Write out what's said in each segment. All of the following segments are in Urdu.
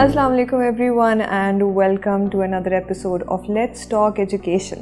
Assalamu alaikum everyone and welcome to another episode of Let's Talk Education.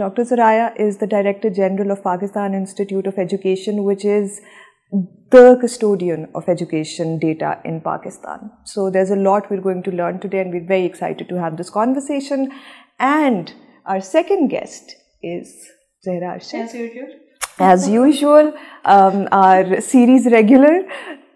Dr. Suraya is the Director General of Pakistan Institute of Education, which is the custodian of education data in Pakistan. So there's a lot we're going to learn today and we're very excited to have this conversation. And our second guest is Zahra Arshad. As usual, our series regular.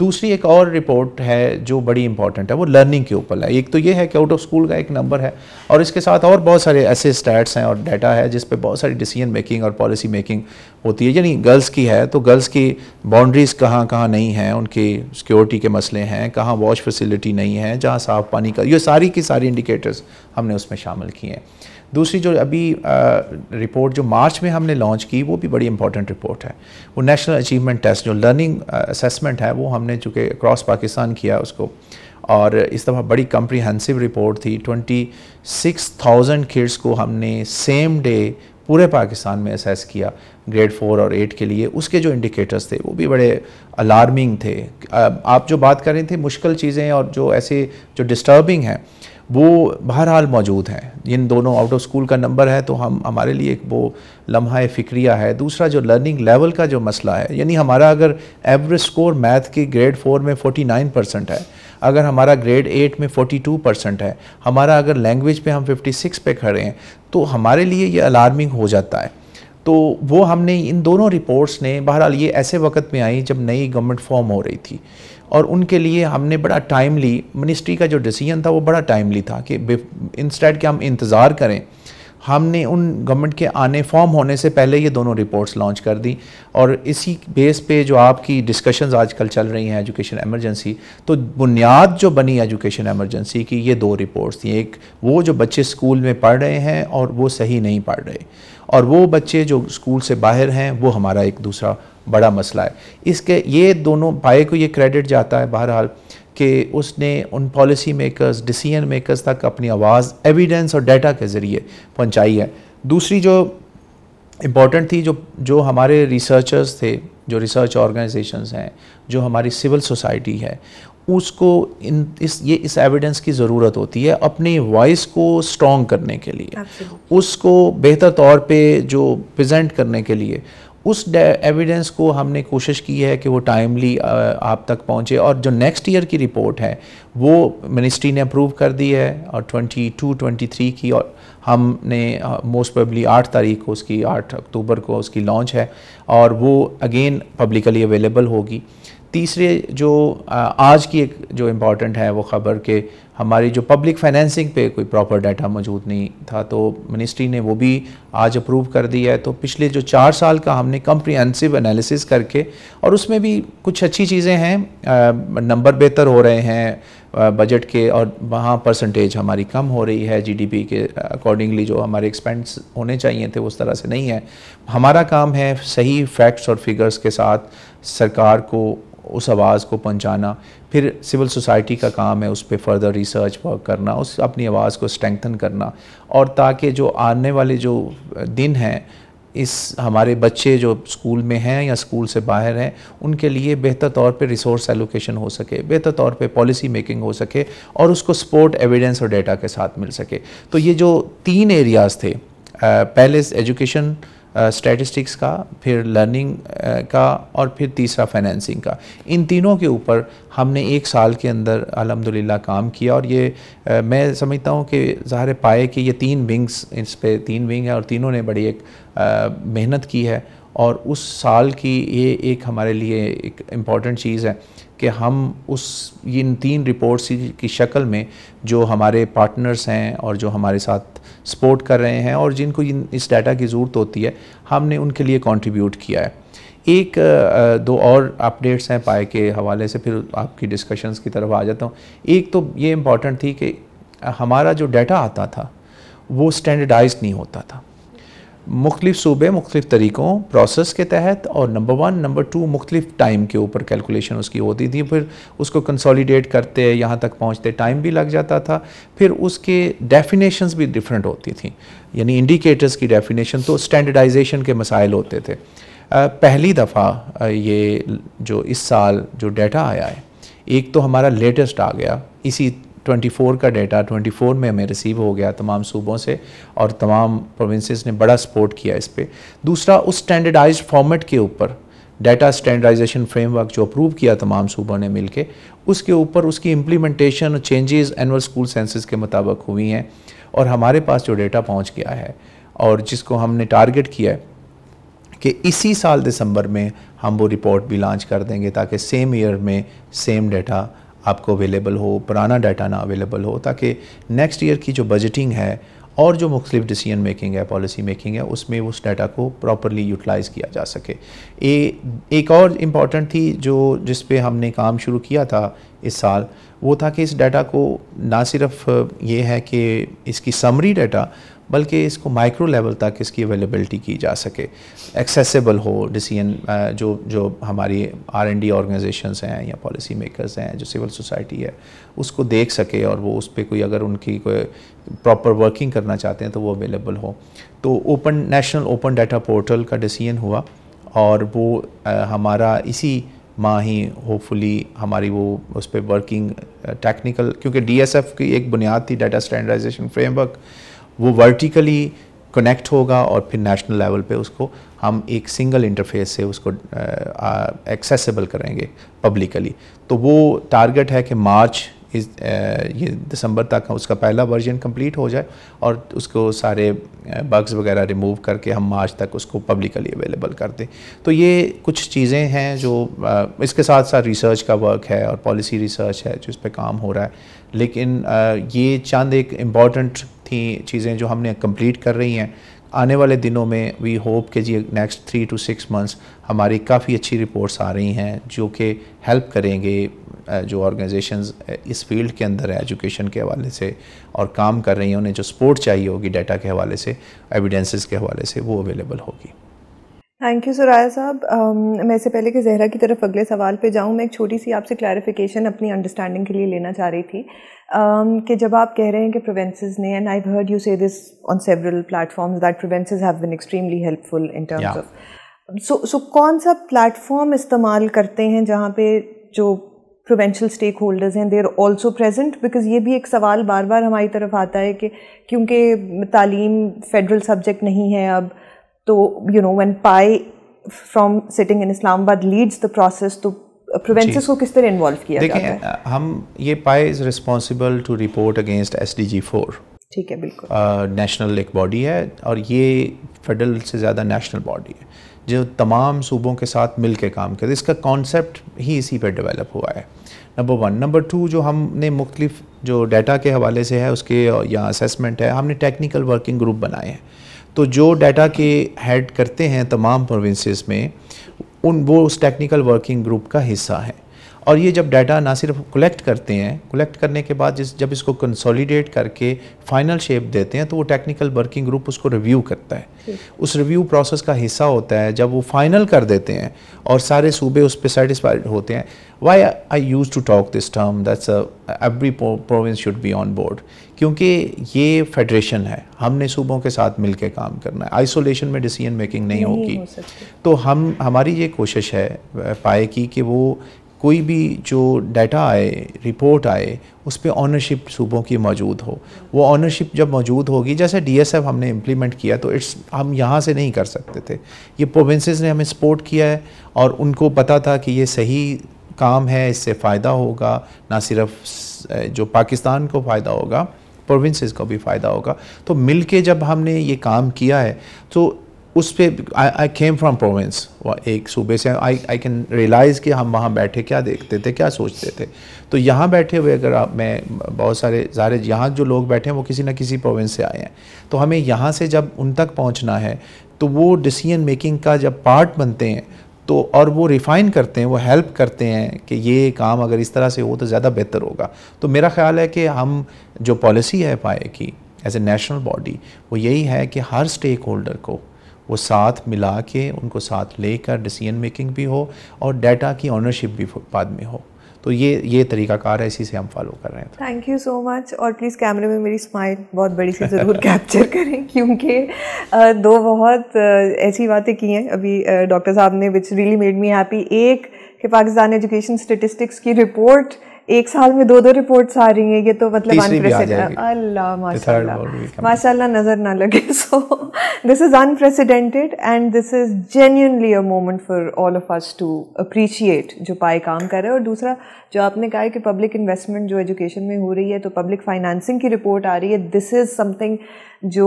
دوسری ایک اور رپورٹ ہے جو بڑی امپورٹنٹ ہے، وہ لرننگ کے اوپر ہے. ایک تو یہ ہے کہ آؤٹ آف اسکول کا ایک نمبر ہے، اور اس کے ساتھ اور بہت سارے ایسے اسٹیٹس ہیں اور ڈیٹا ہے جس پہ بہت ساری ڈیسیجن میکنگ اور پالیسی میکنگ ہوتی ہے. یعنی گرلس کی ہے تو گرلس کی باؤنڈریز کہاں کہاں نہیں ہیں، ان کی سیکیورٹی کے مسئلے ہیں، کہاں واش فیسلٹی نہیں ہے، جہاں صاف پانی کا، یہ ساری کی ساری انڈیکیٹرز ہم نے اس میں شامل کیے ہیں. دوسری جو ابھی رپورٹ جو مارچ میں ہم نے لانچ کی، وہ بھی بڑی امپورٹنٹ رپورٹ ہے. وہ نیشنل اچیومنٹ ٹیسٹ جو لرننگ اسیسمنٹ ہے، وہ ہم نے چونکہ اکراس پاکستان کیا اس کو، اور اس دفعہ بڑی کمپریہنسو رپورٹ تھی. 26,000 کڈس کو ہم نے سیم ڈے پورے پاکستان میں اسیس کیا گریڈ 4 اور 8 کے لیے. اس کے جو انڈیکیٹرز تھے وہ بھی بڑے الارمنگ تھے. آپ جو بات کر رہے تھے مشکل چیزیں اور جو ایسے جو ڈسٹربنگ ہیں وہ بہرحال موجود ہیں. ان دونوں آؤٹ آف اسکول کا نمبر ہے تو ہمارے لیے ایک وہ لمحہ فکریہ ہے. دوسرا جو لرننگ لیول کا جو مسئلہ ہے، یعنی ہمارا اگر ایوریج سکور میتھ کی گریڈ 4 میں 49% ہے، اگر ہمارا گریڈ 8 میں 42% ہے، ہمارا اگر لینگویج پہ ہم 56 پہ کھڑے ہیں، تو ہمارے لیے یہ الارمنگ ہو جاتا ہے. تو وہ ہم نے ان دونوں رپورٹس نے، بہرحال یہ ایسے وقت میں آئی جب نئی گورنمنٹ فارم ہو رہی تھی، اور ان کے لیے ہم نے بڑا ٹائملی، منسٹری کا جو ڈیسیجن تھا وہ بڑا ٹائملی تھا کہ انسٹیڈ کہ ہم انتظار کریں، ہم نے ان گورنمنٹ کے آنے فارم ہونے سے پہلے یہ دونوں رپورٹس لانچ کر دیں. اور اسی بیس پہ جو آپ کی ڈسکشنز آج کل چل رہی ہیں ایجوکیشن ایمرجنسی، تو بنیاد جو بنی ایجوکیشن ایمرجنسی کی یہ دو رپورٹس تھیں. ایک وہ جو بچے اسکول میں پڑھ رہے ہیں اور وہ صحیح نہیں پڑھ رہے، اور وہ بچے جو اسکول سے باہر ہیں، وہ ہمارا ایک دوسرا بڑا مسئلہ ہے. اس کے یہ دونوں پائے کو یہ کریڈٹ جاتا ہے بہرحال کہ اس نے in policy makers, decision makers تک اپنی آواز ایویڈنس اور ڈیٹا کے ذریعے پہنچائی ہے. دوسری جو امپورٹنٹ تھی، جو ہمارے ریسرچرز تھے، جو ریسرچ آرگنائزیشنز ہیں، جو ہماری سول سوسائٹی ہے، اس کو اس ایویڈنس کی ضرورت ہوتی ہے اپنی وائس کو سٹرونگ کرنے کے لیے، اس کو بہتر طور پہ جو پریزنٹ کرنے کے لیے. اس ایویڈنس کو ہم نے کوشش کی ہے کہ وہ ٹائملی آپ تک پہنچے. اور جو نیکسٹ ایئر کی رپورٹ ہے وہ منسٹری نے اپروو کر دی ہے، اور 22-23 کی، اور ہم نے موسٹ پروبیبلی 8 تاریخ کو اس کی، 8 اکتوبر کو اس کی لانچ ہے، اور وہ اگین پبلکلی اویلیبل ہوگی. تیسرے جو آج کی ایک جو امپورٹنٹ ہے وہ خبر کہ ہماری جو پبلک فائنینسنگ پہ کوئی پراپر ڈیٹا موجود نہیں تھا، تو منسٹری نے وہ بھی آج اپروو کر دیا ہے. تو پچھلے جو 4 سال کا ہم نے کمپریہنسو انالیسس کر کے، اور اس میں بھی کچھ اچھی چیزیں ہیں، نمبر بہتر ہو رہے ہیں بجٹ کے، اور وہاں پرسنٹیج ہماری کم ہو رہی ہے جی ڈی پی کے اکارڈنگلی. جو ہمارے ایکسپینس ہونے چاہیے تھے اس طرح سے نہیں ہے. ہمارا کام ہے صحیح فیکٹس اور فگرز کے ساتھ سرکار کو اس آواز کو پہنچانا. پھر سول سوسائٹی کا کام ہے اس پہ فردر ریسرچ ورک کرنا، اس اپنی آواز کو اسٹرینگتھن کرنا، اور تاکہ جو آنے والے جو دن ہیں، اس ہمارے بچے جو اسکول میں ہیں یا اسکول سے باہر ہیں، ان کے لیے بہتر طور پہ ریسورس ایلوکیشن ہو سکے، بہتر طور پہ پالیسی میکنگ ہو سکے، اور اس کو سپورٹ ایویڈنس اور ڈیٹا کے ساتھ مل سکے. تو یہ جو 3 ایریاز تھے، پہلے ایجوکیشن اسٹیٹسٹکس کا، پھر لرننگ کا، اور پھر تیسرا فائنینسنگ کا، ان تینوں کے اوپر ہم نے 1 سال کے اندر الحمدللہ کام کیا. اور یہ میں سمجھتا ہوں کہ ظاہر پائے کہ یہ 3 ونگز، اس پہ 3 ونگ ہیں، اور تینوں نے بڑی ایک محنت کی ہے. اور اس سال کی یہ ایک ہمارے لیے ایک امپورٹنٹ چیز ہے کہ ہم ان 3 رپورٹس کی شکل میں جو ہمارے پارٹنرز ہیں اور جو ہمارے ساتھ سپورٹ کر رہے ہیں اور جن کو اس ڈیٹا کی ضرورت ہوتی ہے، ہم نے ان کے لیے کنٹریبیوٹ کیا ہے. ایک 2 اور اپڈیٹس ہیں پائے کے حوالے سے، پھر آپ کی ڈسکشنز کی طرف آ جاتا ہوں. ایک تو یہ امپورٹنٹ تھی کہ ہمارا جو ڈیٹا آتا تھا وہ سٹینڈرڈائزڈ نہیں ہوتا تھا. مختلف صوبے مختلف طریقوں پروسیس کے تحت، اور نمبر 1 نمبر 2 مختلف ٹائم کے اوپر کیلکولیشن اس کی ہوتی تھی. پھر اس کو کنسولیڈیٹ کرتے یہاں تک پہنچتے ٹائم بھی لگ جاتا تھا. پھر اس کے ڈیفینیشنز بھی ڈیفرنٹ ہوتی تھیں، یعنی انڈیکیٹرز کی ڈیفینیشن، تو اسٹینڈرڈائزیشن کے مسائل ہوتے تھے. پہلی دفعہ یہ جو اس سال جو ڈیٹا آیا ہے، ایک تو ہمارا لیٹسٹ آ گیا، اسی 24 کا ڈیٹا 24 میں ہمیں ریسیو ہو گیا تمام صوبوں سے، اور تمام پروونسز نے بڑا سپورٹ کیا اس پہ. دوسرا، اس سٹینڈرڈائزڈ فارمیٹ کے اوپر ڈیٹا سٹینڈرڈائزیشن فریم ورک جو اپروو کیا تمام صوبوں نے مل کے، اس کے اوپر اس کی امپلیمنٹیشن اور چینجز اینول اسکول سینسس کے مطابق ہوئی ہیں. اور ہمارے پاس جو ڈیٹا پہنچ گیا ہے، اور جس کو ہم نے ٹارگٹ کیا ہے کہ اسی سال دسمبر میں ہم وہ رپورٹ بھی لانچ کر دیں گے تاکہ سیم ایئر میں سیم ڈیٹا آپ کو اویلیبل ہو, پرانا ڈیٹا نہ اویلیبل ہو, تاکہ نیکسٹ ایئر کی جو بجٹنگ ہے اور جو مختلف ڈیسیجن میکنگ ہے, پالیسی میکنگ ہے, اس میں اس ڈیٹا کو پراپرلی یوٹیلائز کیا جا سکے. ایک اور امپورٹنٹ تھی جس پہ ہم نے کام شروع کیا تھا اس سال, وہ تھا کہ اس ڈیٹا کو نہ صرف یہ ہے کہ اس کی سمری ڈیٹا, بلکہ اس کو مائکرو لیول تک اس کی اویلیبلٹی کی جا سکے, ایکسیسیبل ہو. ڈیسیجن جو ہماری R&D آرگنائزیشنز ہیں یا پالیسی میکرز ہیں, جو سول سوسائٹی ہے, اس کو دیکھ سکے اور وہ اس پہ کوئی اگر ان کی کوئی پراپر ورکنگ کرنا چاہتے ہیں تو وہ اویلیبل ہو. تو نیشنل اوپن ڈیٹا پورٹل کا ڈیسیجن ہوا اور وہ ہمارا اسی ماہ ہی ہوپ فلی ہماری وہ اس پہ ورکنگ ٹیکنیکل, کیونکہ DSF کی ایک بنیاد تھی ڈیٹا اسٹینڈرڈائزیشن فریم ورک, وہ ورٹیکلی کنیکٹ ہوگا اور پھر نیشنل لیول پہ اس کو ہم ایک سنگل انٹرفیس سے اس کو ایکسیسیبل کریں گے پبلکلی. تو وہ ٹارگٹ ہے کہ مارچ یہ دسمبر تک اس کا پہلا ورژن کمپلیٹ ہو جائے اور اس کو سارے بگز وغیرہ ریموو کر کے ہم مارچ تک اس کو پبلکلی اویلیبل کر دیں. تو یہ کچھ چیزیں ہیں جو اس کے ساتھ ساتھ ریسرچ کا ورک ہے اور پالیسی ریسرچ ہے جو اس پہ کام ہو رہا ہے, لیکن یہ چند ایک امپورٹنٹ تھیں چیزیں جو ہم نے کمپلیٹ کر رہی ہیں. آنے والے دنوں میں وی ہوپ کہ جی نیکسٹ 3 to 6 months ہماری کافی اچھی رپورٹس آ رہی ہیں جو کہ ہیلپ کریں گے جو آرگنائزیشنز اس فیلڈ کے اندر ہے ایجوکیشن کے حوالے سے اور کام کر رہی ہیں, انہیں جو سپورٹ چاہیے ہوگی ڈیٹا کے حوالے سے, ایویڈنسز کے حوالے سے, وہ اویلیبل ہوگی. تھینک یو سرایا صاحب. میں اس سے پہلے کہ زہرا کی طرف اگلے سوال پہ جاؤں, میں ایک چھوٹی سی آپ سے کلیریفیکیشن اپنی انڈرسٹینڈنگ کے لیے لینا چاہ رہی تھی کہ جب آپ کہہ رہے ہیں کہ پروینسز نے, and I heard you say this on several platforms that provinces have been extremely helpful in terms of, so کون سا پلیٹ فارم استعمال کرتے ہیں جہاں پہ جو پروونشل اسٹیک ہولڈرز ہیں they are also present? Because یہ بھی ایک سوال بار بار ہماری طرف آتا ہے کہ کیونکہ تعلیم فیڈرل سبجیکٹ نہیں ہے اب, تو when PAI from sitting in اسلام آباد leads the process, تو پروونسز کو کس طرح انوالو کیا جاتا ہے؟ دیکھیں, ہم یہ PAI is responsible to report against SDG 4. ٹھیک ہے, بالکل نیشنل ایک باڈی ہے اور یہ فیڈرل سے زیادہ نیشنل باڈی ہے جو تمام صوبوں کے ساتھ مل کے کام کرتے. اس کا کانسیپٹ ہی اسی پہ ڈیولپ ہوا ہے, نمبر 1. نمبر 2, جو ہم نے مختلف جو ڈیٹا کے حوالے سے ہے اس کے یا اسیسمنٹ ہے, ہم نے ٹیکنیکل ورکنگ گروپ بنائے ہیں. تو جو ڈیٹا کے ہیڈ کرتے ہیں تمام پروونسز میں, وہ اس ٹیکنیکل ورکنگ گروپ کا حصہ ہیں. اور یہ جب ڈیٹا نہ صرف کلیکٹ کرتے ہیں, کلیکٹ کرنے کے بعد جب اس کو کنسولیڈیٹ کر کے فائنل شیپ دیتے ہیں تو وہ ٹیکنیکل ورکنگ گروپ اس کو ریویو کرتا ہے. اس ریویو پروسیس کا حصہ ہوتا ہے جب وہ فائنل کر دیتے ہیں اور سارے صوبے اس پہ سیٹسفائڈ ہوتے ہیں. Why I use to talk this term that's every province should be on board, کیونکہ یہ فیڈریشن ہے, ہم نے صوبوں کے ساتھ مل کے کام کرنا ہے, آئسولیشن میں ڈیسیجن میکنگ نہیں ہوگی. تو ہماری یہ کوشش ہے PAI کی کہ وہ کوئی بھی جو ڈیٹا آئے, رپورٹ آئے, اس پہ آنرشپ صوبوں کی موجود ہو. وہ آنرشپ جب موجود ہوگی, جیسے DSF ہم نے امپلیمنٹ کیا تو ہم یہاں سے نہیں کر سکتے تھے, یہ پروونسز نے ہمیں سپورٹ کیا ہے اور ان کو پتہ تھا کہ یہ صحیح کام ہے, اس سے فائدہ ہوگا, نہ صرف جو پاکستان کو فائدہ ہوگا, پروونسز کو بھی فائدہ ہوگا. تو مل کے جب ہم نے یہ کام کیا ہے تو اس پہ آئی کیم فرام پروونس, ایک صوبے سے, آئی کین ریئلائز کہ ہم وہاں بیٹھے کیا دیکھتے تھے, کیا سوچتے تھے. تو یہاں بیٹھے ہوئے اگر میں بہت سارے ظاہر یہاں جو لوگ بیٹھے ہیں وہ کسی نہ کسی پروونس سے آئے ہیں, تو ہمیں یہاں سے جب ان تک پہنچنا ہے تو وہ ڈیسیجن میکنگ کا جب پارٹ بنتے ہیں تو اور وہ ریفائن کرتے ہیں, وہ ہیلپ کرتے ہیں کہ یہ کام اگر اس طرح سے ہو تو زیادہ بہتر ہوگا. تو میرا خیال ہے کہ ہم جو پالیسی ہے PAI کی ایز اے نیشنل باڈی, وہ یہی ہے کہ ہر اسٹیک ہولڈر کو وہ ساتھ ملا کے ان کو ساتھ لے کر ڈیسیجن میکنگ بھی ہو اور ڈیٹا کی آنرشپ بھی بعد میں ہو. تو یہ طریقہ کار ہے, اسی سے ہم فالو کر رہے ہیں. تھینک یو سو مچ. اور پلیز کیمرے میں میری اسمائل بہت بڑی سی ضرور کیپچر کریں, کیونکہ دو بہت ایسی باتیں کی ہیں ابھی ڈاکٹر صاحب نے which really made me happy. ایک کہ پاکستان ایجوکیشن اسٹیٹسٹکس کی رپورٹ ایک سال میں 2 رپورٹس آ رہی ہیں, یہ تو مطلب انپریسیڈنٹڈ. اللہ ماشاء اللہ نظر نہ لگے. So this is unprecedented and this is genuinely a moment for all of us to appreciate جو پائے کام کر رہے ہیں. اور دوسرا جو آپ نے کہا ہے کہ پبلک انویسٹمنٹ جو ایجوکیشن میں ہو رہی ہے, تو پبلک فائنانسنگ کی رپورٹ آ رہی ہے, دس از سم تھنگ جو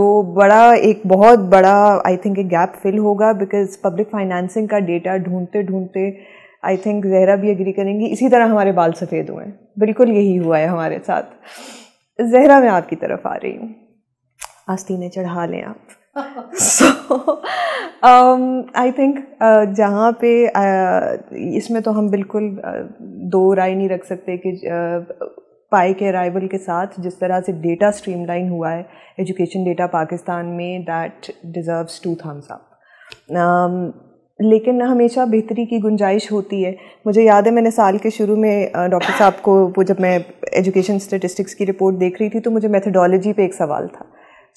ایک بہت بڑا آئی تھنک ایک گیپ فل ہوگا, بیکاز پبلک فائنانسنگ کا ڈیٹا ڈھونڈتے آئی تھنک زہرا بھی ایگری کریں گی, اسی طرح ہمارے بال سفید ہوئے ہیں. بالکل یہی ہوا ہے ہمارے ساتھ. زہرا میں آپ کی طرف آ رہی ہوں, آستینیں چڑھا لیں آپ. سو آئی تھنک جہاں پہ اس میں تو ہم بالکل 2 رائے نہیں رکھ سکتے کہ پائے کے ارائیول کے ساتھ جس طرح سے ڈیٹا اسٹریم لائن ہوا ہے ایجوکیشن ڈیٹا پاکستان میں, دیٹ ڈیزروز 2 thumbs up. لیکن ہمیشہ بہتری کی گنجائش ہوتی ہے. مجھے یاد ہے میں نے سال کے شروع میں ڈاکٹر صاحب کو جب میں ایجوکیشن اسٹیٹسٹکس کی رپورٹ دیکھ رہی تھی تو مجھے میتھڈالوجی پہ ایک سوال تھا.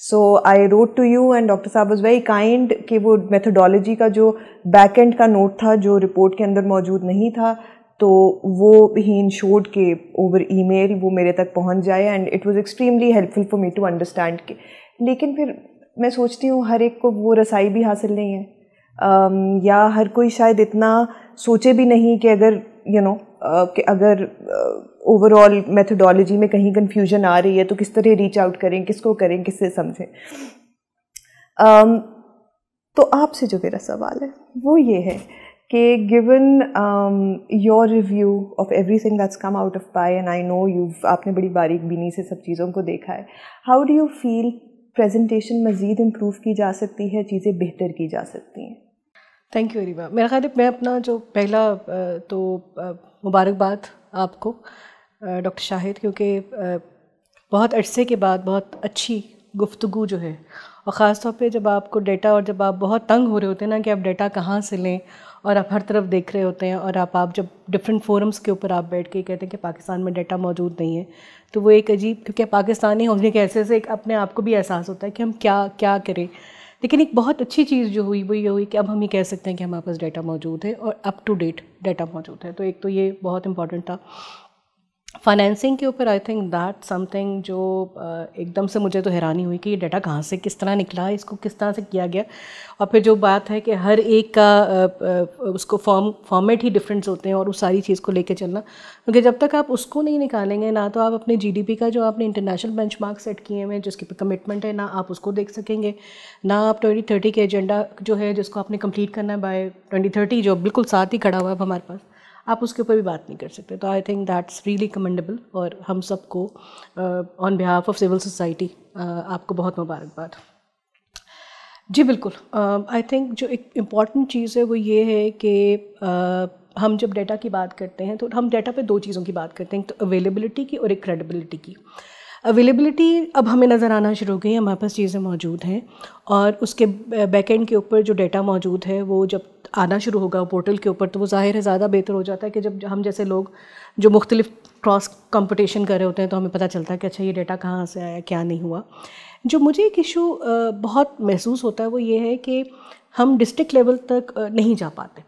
So I wrote to you and doctor صاحب واز ویری کائنڈ کہ وہ میتھڈالوجی کا جو بیک اینڈ کا نوٹ تھا جو رپورٹ کے اندر موجود نہیں تھا, تو وہ ہی انشورڈ کہ اوور ای میل وہ میرے تک پہنچ جائے, and it was extremely helpful for me to understand کہ. لیکن پھر میں سوچتی ہوں ہر ایک کو وہ رسائی بھی حاصل نہیں ہے, یا ہر کوئی شاید اتنا سوچے بھی نہیں کہ اگر کہ اگر اوور آل میتھڈالوجی میں کہیں کنفیوژن آ رہی ہے تو کس طرح ریچ آؤٹ کریں, کس کو کریں, کس سے سمجھیں. تو آپ سے جو میرا سوال ہے وہ یہ ہے کہ given your review of everything that's come out of PIE, and I know آپ نے بڑی باریک بینی سے سب چیزوں کو دیکھا ہے, how do you feel presentation مزید امپروو کی جا سکتی ہے, چیزیں بہتر کی جا سکتی ہیں؟ Thank you Areeba. میرا خیال ہے میں اپنا جو پہلا تو مبارکباد آپ کو ڈاکٹر شاہد, کیونکہ بہت عرصے کے بعد بہت اچھی گفتگو جو ہے, اور خاص طور پہ جب آپ کو ڈیٹا, اور جب آپ بہت تنگ ہو رہے ہوتے ہیں نا کہ آپ ڈیٹا کہاں سے لیں, اور آپ ہر طرف دیکھ رہے ہوتے ہیں, اور آپ جب ڈفرینٹ فورمز کے اوپر آپ بیٹھ کے کہتے ہیں کہ پاکستان میں ڈیٹا موجود نہیں ہے, تو وہ ایک عجیب, کیونکہ پاکستانی ہونے کے ایسے ایک اپنے آپ کو بھی احساس ہوتا ہے کہ ہم کیا کریں. لیکن ایک بہت اچھی چیز جو ہوئی وہ یہ ہوئی کہ اب ہم یہ کہہ سکتے ہیں کہ ہمارے پاس ڈیٹا موجود ہے اور اپ ٹو ڈیٹ ڈیٹا موجود ہے. تو ایک تو یہ بہت امپورٹنٹ تھا. فائنینسنگ کے اوپر I think that some thing جو ایک دم سے مجھے تو حیرانی ہوئی کہ یہ ڈیٹا کہاں سے کس طرح نکلا, اس کو کس طرح سے کیا گیا. اور پھر جو بات ہے کہ ہر ایک کا اس کو فارمیٹ ہی ڈفرینس ہوتے ہیں, اور اس ساری چیز کو لے کے چلنا, کیونکہ جب تک آپ اس کو نہیں نکالیں گے, نہ تو آپ اپنے جی ڈی پی کا جو آپ نے انٹرنیشنل بینچ مارک سیٹ کیے ہیں جس کے پہ کمٹمنٹ ہے, نہ آپ اس کو دیکھ سکیں گے, نہ آپ 2030 کے ایجنڈا جو ہے جس کو آپ نے کمپلیٹ کرنا ہے بائی 2030 جو بالکل ساتھ ہی کھڑا ہوا ہے اب ہمارے پاس, آپ اس کے اوپر بھی بات نہیں کر سکتے. تو I think that's really commendable, اور ہم سب کو آن بہاف آف سول سوسائٹی آپ کو بہت مبارکباد. جی بالکل, آئی تھنک جو ایک امپورٹنٹ چیز ہے وہ یہ ہے کہ ہم جب ڈیٹا کی بات کرتے ہیں تو ہم ڈیٹا پہ 2 چیزوں کی بات کرتے ہیں, تو اویلیبلٹی کی اور ایک کریڈیبلٹی کی. اویلیبلٹی اب ہمیں نظر آنا شروع ہو گئی ہے, ہمارے پاس چیزیں موجود ہیں, اور اس کے بیک اینڈ کے اوپر جو ڈیٹا موجود ہے وہ جب آنا شروع ہوگا پورٹل کے اوپر تو وہ ظاہر ہے زیادہ بہتر ہو جاتا ہے کہ جب ہم جیسے لوگ جو مختلف کراس کمپٹیشن کر رہے ہوتے ہیں تو ہمیں پتہ چلتا ہے کہ اچھا یہ ڈیٹا کہاں سے آیا, کیا نہیں ہوا. جو مجھے ایک ایشو بہت محسوس ہوتا ہے وہ یہ ہے کہ ہم ڈسٹرکٹ لیول تک نہیں جا پاتے.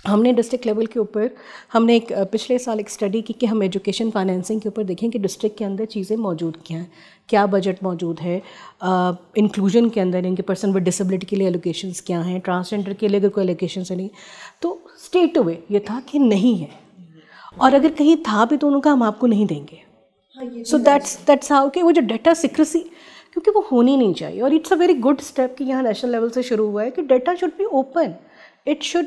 ہم نے ڈسٹرکٹ لیول کے اوپر ہم نے ایک پچھلے سال ایک اسٹڈی کی کہ ہم ایجوکیشن فائنینسنگ کے اوپر دیکھیں کہ ڈسٹرکٹ کے اندر چیزیں موجود کیا ہیں, کیا بجٹ موجود ہے, انکلوژن کے اندر ان کے پرسن ود ڈسیبلٹی کے لیے ایلوکیشنس کیا ہیں, ٹرانسجینڈر کے لیے اگر کوئی ایلوکیشنس نہیں, تو اسٹیٹ اوے یہ تھا کہ نہیں ہے, اور اگر کہیں تھا بھی تو انہوں کا ہم آپ کو نہیں دیں گے. سو دیٹس ہاؤ کہ وہ جو ڈیٹا سیکریسی کیونکہ وہ ہونی نہیں چاہیے, اور it's a very good step کہ یہاں نیشنل لیول سے شروع ہوا ہے کہ data should be open, it should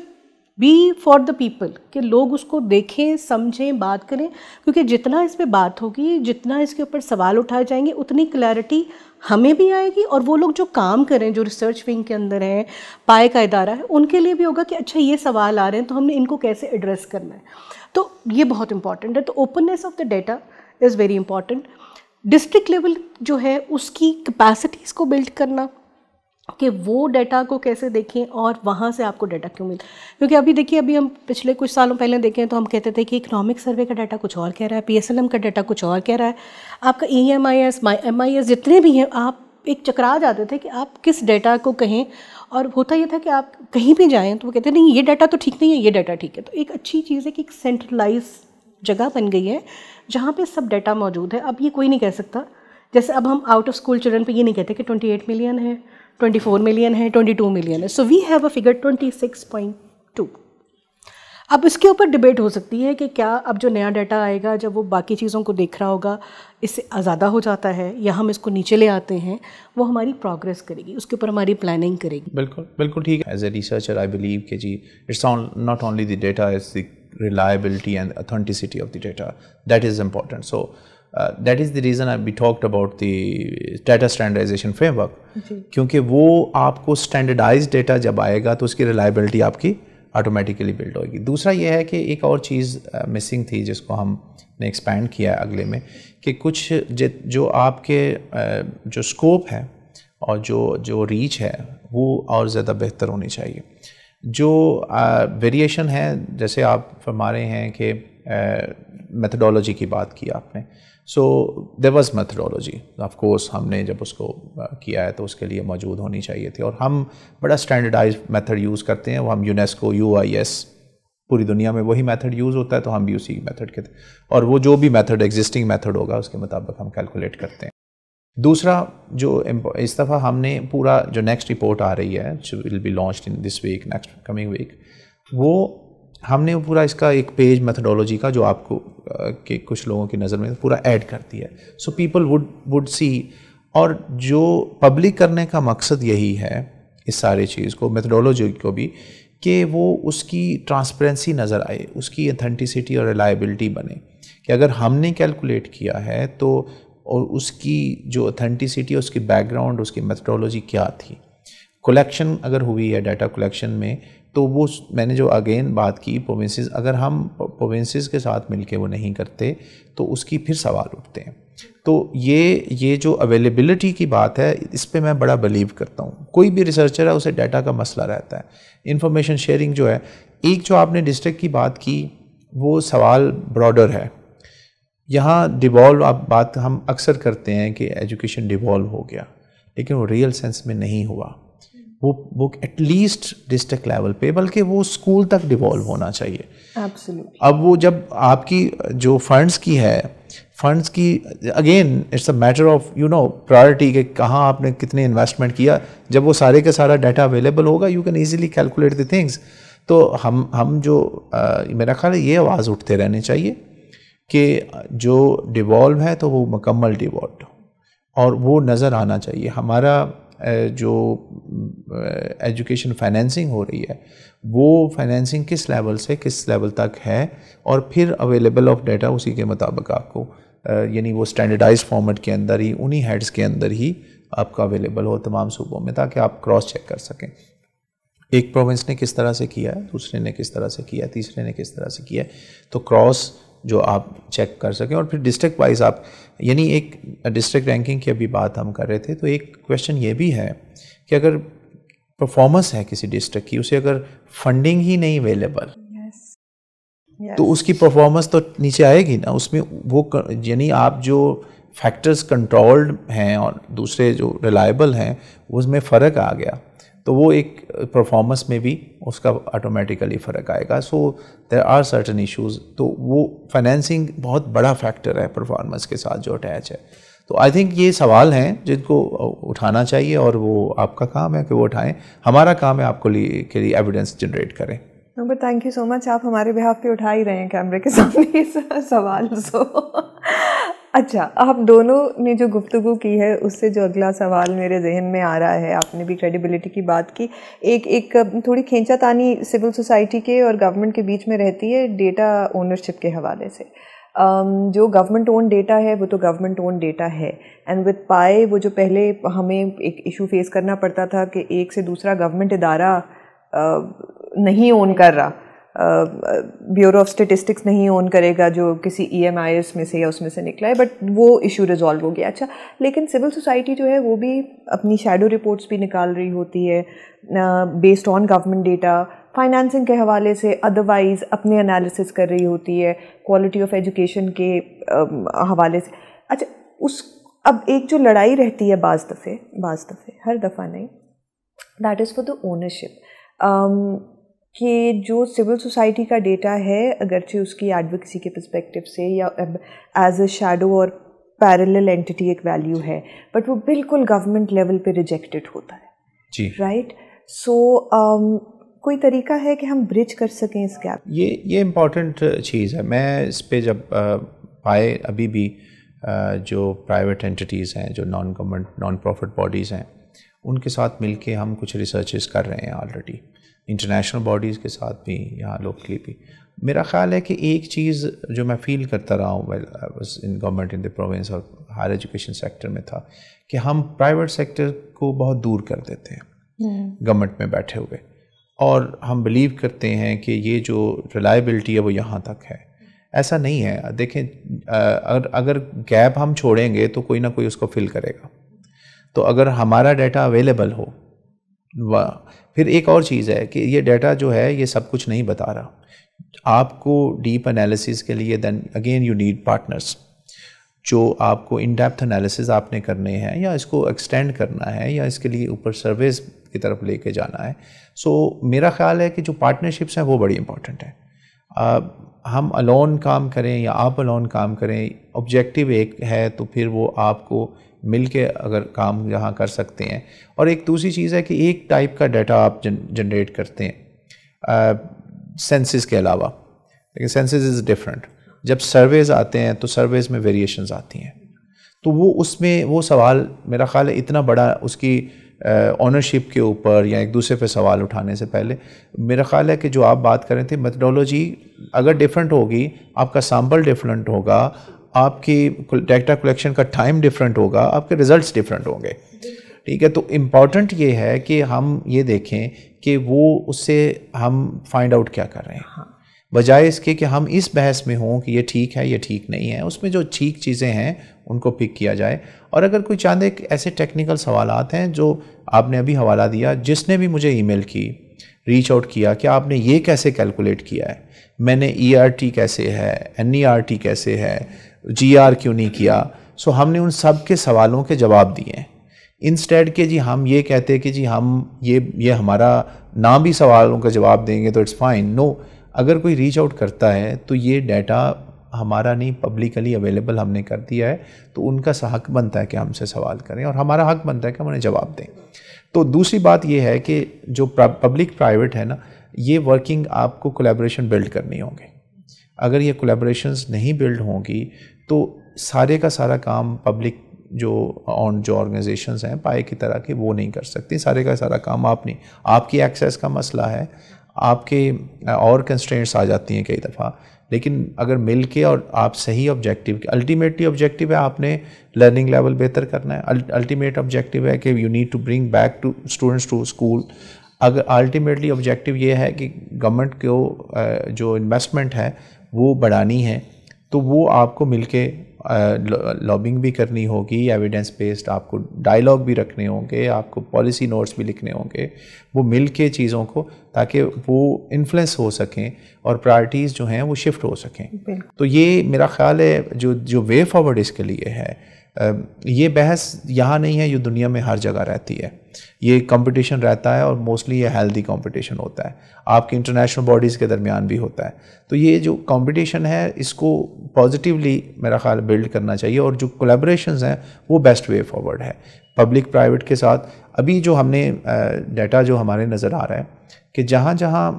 be for the people, کہ لوگ اس کو دیکھیں, سمجھیں, بات کریں, کیونکہ جتنا اس پہ بات ہوگی, جتنا اس کے اوپر سوال اٹھائے جائیں گے, اتنی کلیئرٹی ہمیں بھی آئے گی, اور وہ لوگ جو کام کریں, جو ریسرچ ونگ کے اندر ہیں, پائے کا ادارہ ہے, ان کے لیے بھی ہوگا کہ اچھا یہ سوال آ رہے ہیں تو ہم نے ان کو کیسے ایڈریس کرنا ہے. تو یہ بہت امپورٹنٹ ہے. تو openness of the data is very important. District level جو ہے اس کی کیپیسٹیز کو بلڈ کرنا, کہ وہ ڈیٹا کو کیسے دیکھیں اور وہاں سے آپ کو ڈیٹا کیوں ملے. کیونکہ ابھی دیکھیے, ابھی ہم پچھلے کچھ سالوں پہلے دیکھیں تو ہم کہتے تھے کہ اکنامک سروے کا ڈیٹا کچھ اور کہہ رہا ہے, پی ایس ایل ایم کا ڈیٹا کچھ اور کہہ رہا ہے, آپ کا E M I S, M I S جتنے بھی ہیں, آپ ایک چکرا جاتے تھے کہ آپ کس ڈیٹا کو کہیں. اور ہوتا یہ تھا کہ آپ کہیں بھی جائیں تو وہ کہتے ہیں نہیں یہ ڈیٹا تو ٹھیک نہیں ہے, یہ ڈیٹا ٹھیک ہے. تو ایک اچھی چیز ہے کہ ایک سینٹرلائز جگہ بن گئی ہے جہاں پہ سب ڈیٹا موجود ہے. اب یہ کوئی نہیں کہہ سکتا, جیسے اب ہم آؤٹ آف اسکول چلڈرن پہ یہ نہیں کہتے کہ 28 ملین ہے, 24 ملین ہے, 22 ملین ہے. سو وی ہیو اے فگر 26.2. اب اس کے اوپر ڈبیٹ ہو سکتی ہے کہ کیا اب جو نیا ڈیٹا آئے گا جب وہ باقی چیزوں کو دیکھ رہا ہوگا اس سے زیادہ ہو جاتا ہے یا ہم اس کو نیچے لے آتے ہیں, وہ ہماری پروگرس کرے گی, اس کے اوپر ہماری پلاننگ کرے گی. بالکل بالکل ٹھیک ہے. As a researcher I believe کہ جی it's not only the data, it's the reliability and authenticity of the data. That is important. So that is the reason we talked about the data standardization framework. کیونکہ وہ آپ کو standardized data جب آئے گا تو اس کی reliability آپ کی آٹومیٹیکلی بلڈ ہوئے گی. دوسرا یہ ہے کہ ایک اور چیز مسنگ تھی جس کو ہم نے ایکسپینڈ کیا ہے اگلے میں, کہ کچھ جو آپ کے جو اسکوپ ہے اور جو ریچ ہے وہ اور زیادہ بہتر ہونی چاہیے. جو ویریشن ہے, جیسے آپ فرما رہے ہیں کہ میتھڈولوجی کی بات کی آپ نے, so there was methodology of course, ہم نے جب اس کو کیا ہے تو اس کے لیے موجود ہونی چاہیے تھی, اور ہم بڑا اسٹینڈرڈائز میتھڈ یوز کرتے ہیں. وہ ہم یونیسکو UIS پوری دنیا میں وہی میتھڈ یوز ہوتا ہے, تو ہم بھی اسی میتھڈ کے تھے, اور وہ جو بھی میتھڈ ایگزسٹنگ میتھڈ ہوگا اس کے مطابق ہم کیلکولیٹ کرتے ہیں. دوسرا جو اس دفعہ ہم نے پورا جو نیکسٹ رپورٹ آ رہی ہے will be launched in this week, next coming week, وہ ہم نے پورا اس کا ایک پیج میتھڈولوجی کا جو آپ کو کہ کچھ لوگوں کی نظر میں پورا ایڈ کر دیا ہے. سو پیپل وڈ سی, اور جو پبلک کرنے کا مقصد یہی ہے اس سارے چیز کو, میتھڈولوجی کو بھی, کہ وہ اس کی ٹرانسپیرنسی نظر آئے, اس کی اتھینٹسٹی اور ریلائبلٹی بنے, کہ اگر ہم نے کیلکولیٹ کیا ہے تو, اور اس کی جو اتھینٹسٹی, اس کی بیک گراؤنڈ, اس کی میتھڈولوجی کیا تھی. کلیکشن اگر ہوئی ہے ڈیٹا کلیکشن میں, تو وہ میں نے جو اگین بات کی پروونسز, اگر ہم پروونسز کے ساتھ مل کے وہ نہیں کرتے تو اس کی پھر سوال اٹھتے ہیں. تو یہ جو اویلیبلٹی کی بات ہے, اس پہ میں بڑا بلیو کرتا ہوں. کوئی بھی ریسرچر ہے اسے ڈیٹا کا مسئلہ رہتا ہے. انفارمیشن شیئرنگ جو ہے, ایک جو آپ نے ڈسٹرکٹ کی بات کی وہ سوال براڈر ہے. یہاں ڈیوالو آپ بات ہم اکثر کرتے ہیں کہ ایجوکیشن ڈیوالو ہو گیا, لیکن وہ ریئل سینس میں نہیں ہوا. وہ ایٹ لیسٹ ڈسٹرکٹ لیول پہ, بلکہ وہ اسکول تک ڈیوالو ہونا چاہیے. اب وہ جب آپ کی جو فنڈس کی ہے, فنڈس کی again it's a matter of priority, کہ کہاں آپ نے کتنے انویسٹمنٹ کیا. جب وہ سارے کا سارا ڈیٹا اویلیبل ہوگا, you can easily calculate the things. تو ہم جو میرا خیال ہے یہ آواز اٹھتے رہنے چاہیے کہ جو ڈیوالو ہے تو وہ مکمل ڈیوالو, اور وہ نظر آنا چاہیے. ہمارا جو ایجوکیشن فائنینسنگ ہو رہی ہے, وہ فائنینسنگ کس لیول سے کس لیول تک ہے, اور پھر اویلیبل آف ڈیٹا اسی کے مطابق آپ کو, یعنی وہ اسٹینڈرڈائز فارمیٹ کے اندر ہی, انہی ہیڈز کے اندر ہی آپ کا اویلیبل ہو تمام صوبوں میں, تاکہ آپ کراس چیک کر سکیں. ایک پروونس نے کس طرح سے کیا ہے, دوسرے نے کس طرح سے کیا ہے, تیسرے نے کس طرح سے کیا ہے, تو کراس جو آپ چیک کر سکیں. اور پھر ڈسٹرکٹ وائز آپ, یعنی ایک ڈسٹرکٹ رینکنگ کی ابھی بات ہم کر رہے تھے, تو ایک کویشچن یہ بھی ہے کہ اگر پرفارمنس ہے کسی ڈسٹرکٹ کی, اسے اگر فنڈنگ ہی نہیں اویلیبل, تو اس کی پرفارمنس تو نیچے آئے گی نا. اس میں وہ یعنی آپ جو فیکٹرز کنٹرولڈ ہیں اور دوسرے جو ریلائبل ہیں, اس میں فرق آ گیا, تو وہ ایک پرفارمنس میں بھی اس کا آٹومیٹیکلی فرق آئے گا. سو دیر آر سرٹن ایشوز. تو وہ فائنینسنگ بہت بڑا فیکٹر ہے پرفارمنس کے ساتھ جو اٹیچ ہے. تو آئی تھنک یہ سوال ہیں جن کو اٹھانا چاہیے, اور وہ آپ کا کام ہے کہ وہ اٹھائیں. ہمارا کام ہے آپ کو کے لیے ایویڈنس جنریٹ کریں. بٹ تھینک یو سو مچ, آپ ہمارے بہاف پہ اٹھا ہی رہے ہیں کیمرے کے سامنے سوال. اچھا, آپ دونوں نے جو گفتگو کی ہے اس سے جو اگلا سوال میرے ذہن میں آ رہا ہے, آپ نے بھی کریڈیبلٹی کی بات کی, ایک تھوڑی کھینچا تانی سول سوسائٹی کے اور گورنمنٹ کے بیچ میں رہتی ہے ڈیٹا اونرشپ کے حوالے سے. جو گورنمنٹ اون ڈیٹا ہے وہ تو گورنمنٹ اون ڈیٹا ہے, اینڈ وتھ پائے وہ جو پہلے ہمیں ایک ایشو فیس کرنا پڑتا تھا کہ ایک سے دوسرا گورنمنٹ ادارہ نہیں اون کر رہا, بیورو آف اسٹیٹسٹکس نہیں اون کرے گا جو کسی EMIS میں سے یا اس میں سے نکلا ہے, بٹ وہ ایشو ریزالو ہو گیا. اچھا, لیکن سول سوسائٹی جو ہے وہ بھی اپنی شیڈو رپورٹس بھی نکال رہی ہوتی ہے based on government data, financing کے حوالے سے ادروائز اپنے انالیسس کر رہی ہوتی ہے, کوالٹی آف ایجوکیشن کے حوالے سے. اچھا, اب ایک جو لڑائی رہتی ہے بعض دفعے ہر دفعہ نہیں, that is for the ownership. کہ جو سول سوسائٹی کا ڈیٹا ہے اگرچہ اس کی ایڈوکیسی کے پرسپیکٹو سے یا ایز اے شیڈو اور پیرلل اینٹی ایک ویلیو ہے، بٹ وہ بالکل گورنمنٹ لیول پہ ریجیکٹڈ ہوتا ہے. جی رائٹ. سو کوئی طریقہ ہے کہ ہم برج کر سکیں اس گیپ؟ یہ امپورٹنٹ چیز ہے. میں اس پہ جب پائے ابھی بھی جو پرائیویٹ انٹیٹیز ہیں، جو non government non profit bodies ہیں، ان کے ساتھ مل کے ہم کچھ ریسرچز کر رہے ہیں آلریڈی، انٹرنیشنل باڈیز کے ساتھ بھی، یہاں لوکلی بھی. میرا خیال ہے کہ ایک چیز جو میں فیل کرتا رہا ہوں ان گورنمنٹ ان دی پروونس اور ہائر ایجوکیشن سیکٹر میں تھا کہ ہم پرائیویٹ سیکٹر کو بہت دور کر دیتے ہیں گورنمنٹ میں بیٹھے ہوئے، اور ہم بلیو کرتے ہیں کہ یہ جو ریلائبلٹی ہے وہ یہاں تک ہے. ایسا نہیں ہے. دیکھیں اگر گیپ ہم چھوڑیں گے تو کوئی نہ کوئی اس کو فل کرے گا. تو اگر ہمارا ڈیٹا اویلیبل ہو، پھر ایک اور چیز ہے کہ یہ ڈیٹا جو ہے یہ سب کچھ نہیں بتا رہا. آپ کو ڈیپ انالیسس کے لیے then again you need partners, جو آپ کو ان ڈیپتھ انالیسز آپ نے کرنے ہیں، یا اس کو ایکسٹینڈ کرنا ہے، یا اس کے لیے اوپر سروس کی طرف لے کے جانا ہے. سو میرا خیال ہے کہ جو پارٹنرشپس ہیں وہ بڑی امپورٹنٹ ہیں. ہم الون کام کریں یا آپ الون کام کریں، آبجیکٹیو ایک ہے تو پھر وہ آپ کو مل کے اگر کام یہاں کر سکتے ہیں. اور ایک دوسری چیز ہے کہ ایک ٹائپ کا ڈیٹا آپ جنریٹ کرتے ہیں سینسز کے علاوہ، لیکن سینسز از ڈفرینٹ. جب سرویز آتے ہیں تو سرویز میں ویریشنز آتی ہیں، تو وہ اس میں وہ سوال میرا خیال ہے اتنا بڑا اس کی اونرشپ کے اوپر یا ایک دوسرے پہ سوال اٹھانے سے پہلے میرا خیال ہے کہ جو آپ بات کر رہے تھے میتھڈولوجی اگر ڈفرینٹ ہوگی، آپ کا سیمپل ڈفرینٹ ہوگا، آپ کی ڈیٹا کلیکشن کا ٹائم ڈفرینٹ ہوگا، آپ کے ریزلٹس ڈفرینٹ ہوں گے. ٹھیک ہے. تو امپورٹنٹ یہ ہے کہ ہم یہ دیکھیں کہ وہ اس سے ہم فائنڈ آؤٹ کیا کر رہے ہیں، بجائے اس کے کہ ہم اس بحث میں ہوں کہ یہ ٹھیک ہے یہ ٹھیک نہیں ہے. اس میں جو ٹھیک چیزیں ہیں ان کو پک کیا جائے. اور اگر کوئی چاند ایک ایسے ٹیکنیکل سوالات ہیں جو آپ نے ابھی حوالہ دیا، جس نے بھی مجھے ای میل کی، ریچ آؤٹ کیا کہ آپ نے یہ کیسے کیلکولیٹ کیا ہے، میں نے ای آر ٹی کیسے ہے، این ای آر ٹی کیسے ہے، جی آر کیوں نہیں کیا. سو ہم نے ان سب کے سوالوں کے جواب دیے ہیں، انسٹیڈ کہ جی ہم یہ کہتے کہ جی ہم یہ ہمارا نہ بھی سوالوں کا جواب دیں گے تو اٹس فائن. نو، اگر کوئی ریچ آؤٹ کرتا ہے تو یہ ڈیٹا ہمارا نہیں، پبلکلی اویلیبل ہم نے کر دیا ہے، تو ان کا حق بنتا ہے کہ ہم سے سوال کریں، اور ہمارا حق بنتا ہے کہ ہم انہیں جواب دیں. تو دوسری بات یہ ہے کہ جو پبلک پرائیویٹ ہے نا، یہ ورکنگ آپ کو کولیبریشن بلڈ کرنی ہوں گی. اگر یہ کولیبریشنز نہیں بلڈ ہوں گی تو سارے کا سارا کام پبلک جو آرگنائزیشنز ہیں پائے کی طرح کی وہ نہیں کر سکتی. سارے کا سارا کام آپ نہیں، آپ کی ایکسیس کا مسئلہ ہے، آپ کے اور کنسٹرینٹس آ جاتی ہیں کئی دفعہ. لیکن اگر مل کے اور آپ صحیح آبجیکٹیو، الٹیمیٹلی آبجیکٹیو ہے آپ نے لرننگ لیول بہتر کرنا ہے، الٹیمیٹ آبجیکٹیو ہے کہ you need to bring back to students to school. اگر الٹیمیٹلی آبجیکٹیو یہ ہے کہ گورنمنٹ کو جو انویسٹمنٹ ہے وہ بڑھانی ہے، تو وہ آپ کو مل کے لابنگ بھی کرنی ہوگی، ایویڈنس بیسڈ آپ کو ڈائلاگ بھی رکھنے ہوں گے، آپ کو پالیسی نوٹس بھی لکھنے ہوں گے، وہ مل کے چیزوں کو، تاکہ وہ انفلوئنس ہو سکیں اور پرائرٹیز جو ہیں وہ شفٹ ہو سکیں. تو یہ میرا خیال ہے جو وے فارورڈ اس کے لیے ہے. یہ بحث یہاں نہیں ہے، یہ دنیا میں ہر جگہ رہتی ہے. یہ کمپٹیشن رہتا ہے، اور موسٹلی یہ ہیلدی کمپٹیشن ہوتا ہے، آپ کے انٹرنیشنل باڈیز کے درمیان بھی ہوتا ہے. تو یہ جو کمپٹیشن ہے اس کو پازیٹیولی میرا خیال بلڈ کرنا چاہیے، اور جو کولیبریشنز ہیں وہ بیسٹ وے فارورڈ ہے پبلک پرائیویٹ کے ساتھ. ابھی جو ہم نے ڈیٹا جو ہمارے نظر آ رہا ہے کہ جہاں جہاں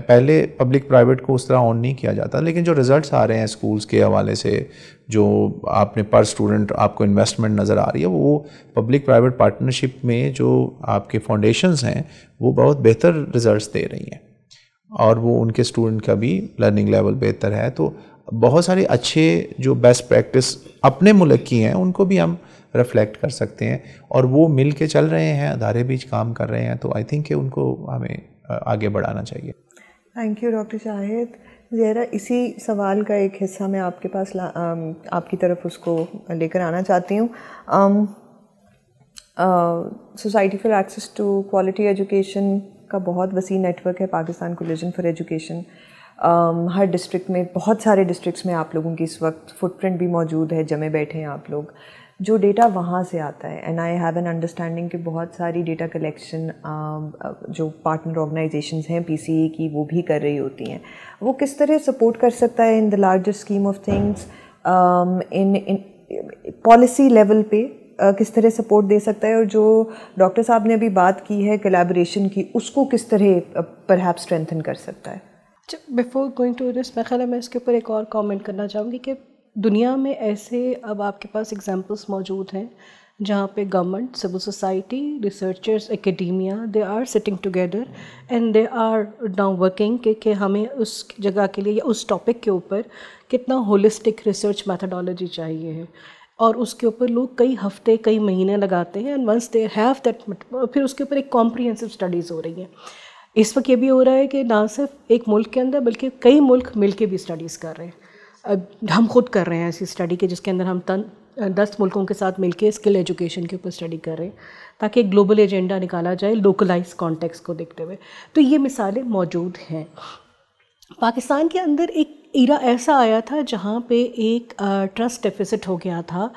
پہلے پبلک پرائیویٹ کو اس طرح آن نہیں کیا جاتا، لیکن جو رزلٹس آ رہے ہیں اسکولز کے حوالے سے، جو آپ نے پر اسٹوڈنٹ آپ کو انویسٹمنٹ نظر آ رہی ہے، وہ پبلک پرائیویٹ پارٹنرشپ میں جو آپ کے فاؤنڈیشنز ہیں وہ بہت بہتر رزلٹس دے رہی ہیں، اور وہ ان کے اسٹوڈنٹ کا بھی لرننگ لیول بہتر ہے. تو بہت سارے اچھے جو بیسٹ پریکٹس اپنے ملک کی ہیں ان کو بھی ہم ریفلیکٹ کر سکتے ہیں، اور وہ مل کے چل رہے ہیں، ادارے بھی کام کر رہے ہیں. تو آئی تھنک کہ ان کو ہمیں آگے بڑھانا چاہیے. تھینک یو ڈاکٹر شاہد. زہرا، اسی سوال کا ایک حصہ میں آپ کے پاس آپ کی طرف اس کو لے کر آنا چاہتی ہوں. Society for Access to Quality Education کا بہت وسیع نیٹ ورک ہے، پاکستان کولیجن فار ایجوکیشن. ہر ڈسٹرکٹ میں، بہت سارے ڈسٹرکٹس میں آپ لوگوں کی اس وقت فٹ پرنٹ بھی موجود ہے، جمے بیٹھے ہیں آپ لوگ. جو ڈیٹا وہاں سے آتا ہے. And I have an understanding کہ بہت ساری ڈیٹا کلیکشن جو پارٹنر آرگنائزیشنز ہیں پی سی اے کی وہ بھی کر رہی ہوتی ہیں. وہ کس طرح سپورٹ کر سکتا ہے in the larger scheme of things, in policy level پہ کس طرح سپورٹ دے سکتا ہے, اور جو ڈاکٹر صاحب نے ابھی بات کی ہے کولیبوریشن کی اس کو کس طرح پرہیپس اسٹرینتھن کر سکتا ہے. بیفور گوئنگ ٹو دس, میں خیال ہے میں اس کے اوپر ایک اور کامنٹ کرنا چاہوں گی کہ دنیا میں ایسے اب آپ کے پاس ایگزامپلس موجود ہیں جہاں پہ government, civil society, researchers, academia, they are sitting together and they are now working کہ ہمیں اس جگہ کے لیے یا اس ٹاپک کے اوپر کتنا ہولسٹک ریسرچ میتھڈالوجی چاہیے ہے, اور اس کے اوپر لوگ کئی ہفتے کئی مہینے لگاتے ہیں. And once they have that, پھر اس کے اوپر ایک کمپریہنسو اسٹڈیز ہو رہی ہیں. اس وقت یہ بھی ہو رہا ہے کہ نہ صرف ایک ملک کے اندر بلکہ کئی ملک مل کے بھی اسٹڈیز کر رہے ہیں. ہم خود کر رہے ہیں ایسی اسٹڈی کے جس کے اندر ہم 10 ملکوں کے ساتھ مل کے اسکل ایجوکیشن کے اوپر اسٹڈی کر رہے ہیں تاکہ ایک گلوبل ایجنڈا نکالا جائے لوکلائز کانٹیکس کو دیکھتے ہوئے. تو یہ مثالیں موجود ہیں. پاکستان کے اندر ایک ایرا ایسا آیا تھا جہاں پہ ایک ٹرسٹ ڈیفیسٹ ہو گیا تھا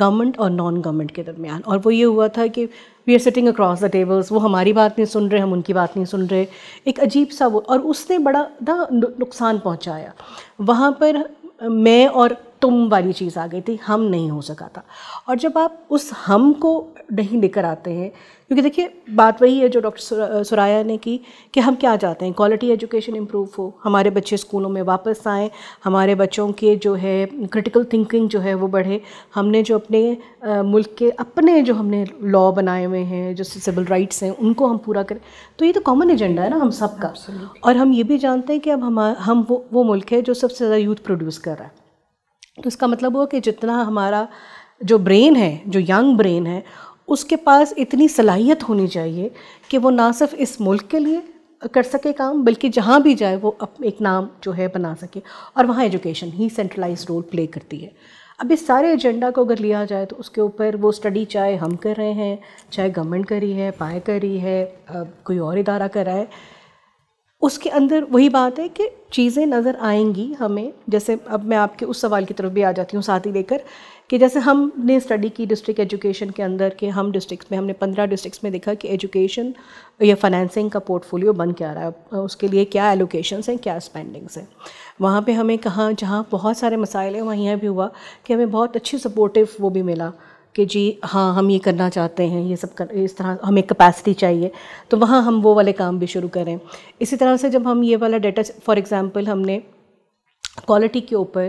گورنمنٹ اور نان گورنمنٹ کے درمیان, اور وہ یہ ہوا تھا کہ we are sitting across the tables, وہ ہماری بات نہیں سن رہے, ہم ان کی بات نہیں سن رہے. ایک عجیب سا وہ, اور اس نے بڑا نقصان پہنچایا. وہاں پر میں اور تم والی چیز آ گئی تھی, ہم نہیں ہو سکا تھا. اور جب آپ اس ہم کو نہیں لے کر آتے ہیں, کیونکہ دیکھیے بات وہی ہے جو ڈاکٹر سرایا نے کی کہ ہم کیا چاہتے ہیں, کوالٹی ایجوکیشن امپروو ہو, ہمارے بچے اسکولوں میں واپس آئیں, ہمارے بچوں کے جو ہے کرٹیکل تھنکنگ جو ہے وہ بڑھے, ہم نے جو اپنے ملک کے اپنے جو ہم نے لا بنائے ہوئے ہیں, جو سول رائٹس ہیں, ان کو ہم پورا کریں. تو یہ تو کامن ایجنڈا ہے نا ہم سب کا. اور ہم یہ بھی جانتے ہیں کہ اب ہم وہ ملک ہے جو سب سے زیادہ یوتھ پروڈیوس کر رہا ہے. تو اس کا مطلب ہوا کہ جتنا ہمارا جو برین ہے, جو ینگ برین ہے, اس کے پاس اتنی صلاحیت ہونی چاہیے کہ وہ نہ صرف اس ملک کے لیے کر سکے کام, بلکہ جہاں بھی جائے وہ ایک نام جو ہے بنا سکے, اور وہاں ایجوکیشن ہی سینٹرلائز رول پلے کرتی ہے. اب اس سارے ایجنڈا کو اگر لیا جائے تو اس کے اوپر وہ اسٹڈی چاہے ہم کر رہے ہیں, چاہے گورنمنٹ کری ہے, پائے کری ہے, کوئی اور ادارہ کر رہا ہے, اس کے اندر وہی بات ہے کہ چیزیں نظر آئیں گی ہمیں. جیسے اب میں آپ کے اس سوال کی طرف بھی آ جاتی ہوں ساتھ ہی لے کر, کہ جیسے ہم نے اسٹڈی کی ڈسٹرکٹ ایجوکیشن کے اندر کہ ہم ڈسٹرکٹس میں, ہم نے 15 ڈسٹرکٹس میں دیکھا کہ ایجوکیشن یا فائنینسنگ کا پورٹ فولیو بن کیا رہا ہے, اس کے لیے کیا ایلوکیشنس ہیں, کیا اسپینڈنگس ہیں. وہاں پہ ہمیں کہاں جہاں بہت سارے مسائل ہیں وہاں یہ بھی ہوا کہ ہمیں بہت اچھی سپورٹیو وہ بھی ملا کہ جی ہاں ہم یہ کرنا چاہتے ہیں, یہ سب اس طرح ہمیں کیپیسٹی چاہیے, تو وہاں ہم وہ والے کام بھی شروع کریں. اسی طرح سے جب ہم یہ والا ڈیٹا, فار ایگزامپل ہم نے کوالٹی کے اوپر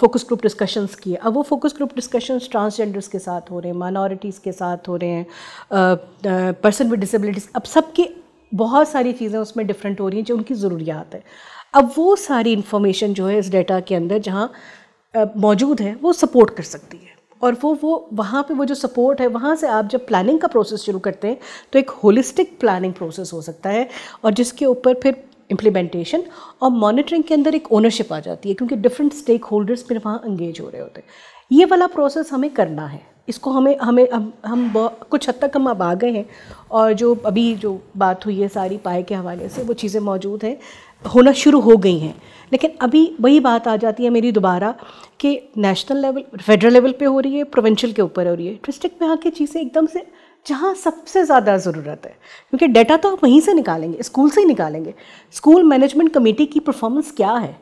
فوکس گروپ ڈسکشنز کیے. اب وہ فوکس گروپ ڈسکشنز ٹرانسجینڈرز کے ساتھ ہو رہے ہیں, مائنورٹیز کے ساتھ ہو رہے ہیں, پرسن ود ڈسیبلٹیز, اب سب کی بہت ساری چیزیں اس میں ڈفرینٹ ہو رہی ہیں جو ان کی ضروریات ہیں. اب وہ ساری انفارمیشن جو ہے اس ڈیٹا کے اندر جہاں موجود ہے وہ سپورٹ کر سکتی ہے, اور وہ وہاں پہ وہ جو سپورٹ ہے وہاں سے آپ جب پلاننگ کا پروسیس شروع کرتے ہیں تو ایک ہولسٹک پلاننگ پروسیس ہو سکتا ہے, اور جس کے اوپر پھر امپلیمنٹیشن اور مانیٹرنگ کے اندر ایک اونرشپ آ جاتی ہے, کیونکہ ڈفرینٹ اسٹیک ہولڈرز پھر وہاں انگیج ہو رہے ہوتے ہیں. یہ والا پروسیس ہمیں کرنا ہے. اس کو ہم کچھ حد تک ہم اب آ گئے ہیں, اور جو ابھی جو بات ہوئی ہے ساری پائے کے حوالے سے وہ چیزیں موجود ہیں, ہونا شروع ہو گئی ہیں. لیکن ابھی وہی بات آ جاتی ہے میری دوبارہ کہ نیشنل لیول, فیڈرل لیول پہ ہو رہی ہے, پروونشل کے اوپر ہو رہی ہے, ڈسٹرکٹ میں آ کے چیزیں ایک دم سے جہاں سب سے زیادہ ضرورت ہے, کیونکہ ڈیٹا تو آپ وہیں سے نکالیں گے, اسکول سے ہی نکالیں گے. اسکول مینجمنٹ کمیٹی کی پرفارمنس کیا ہے,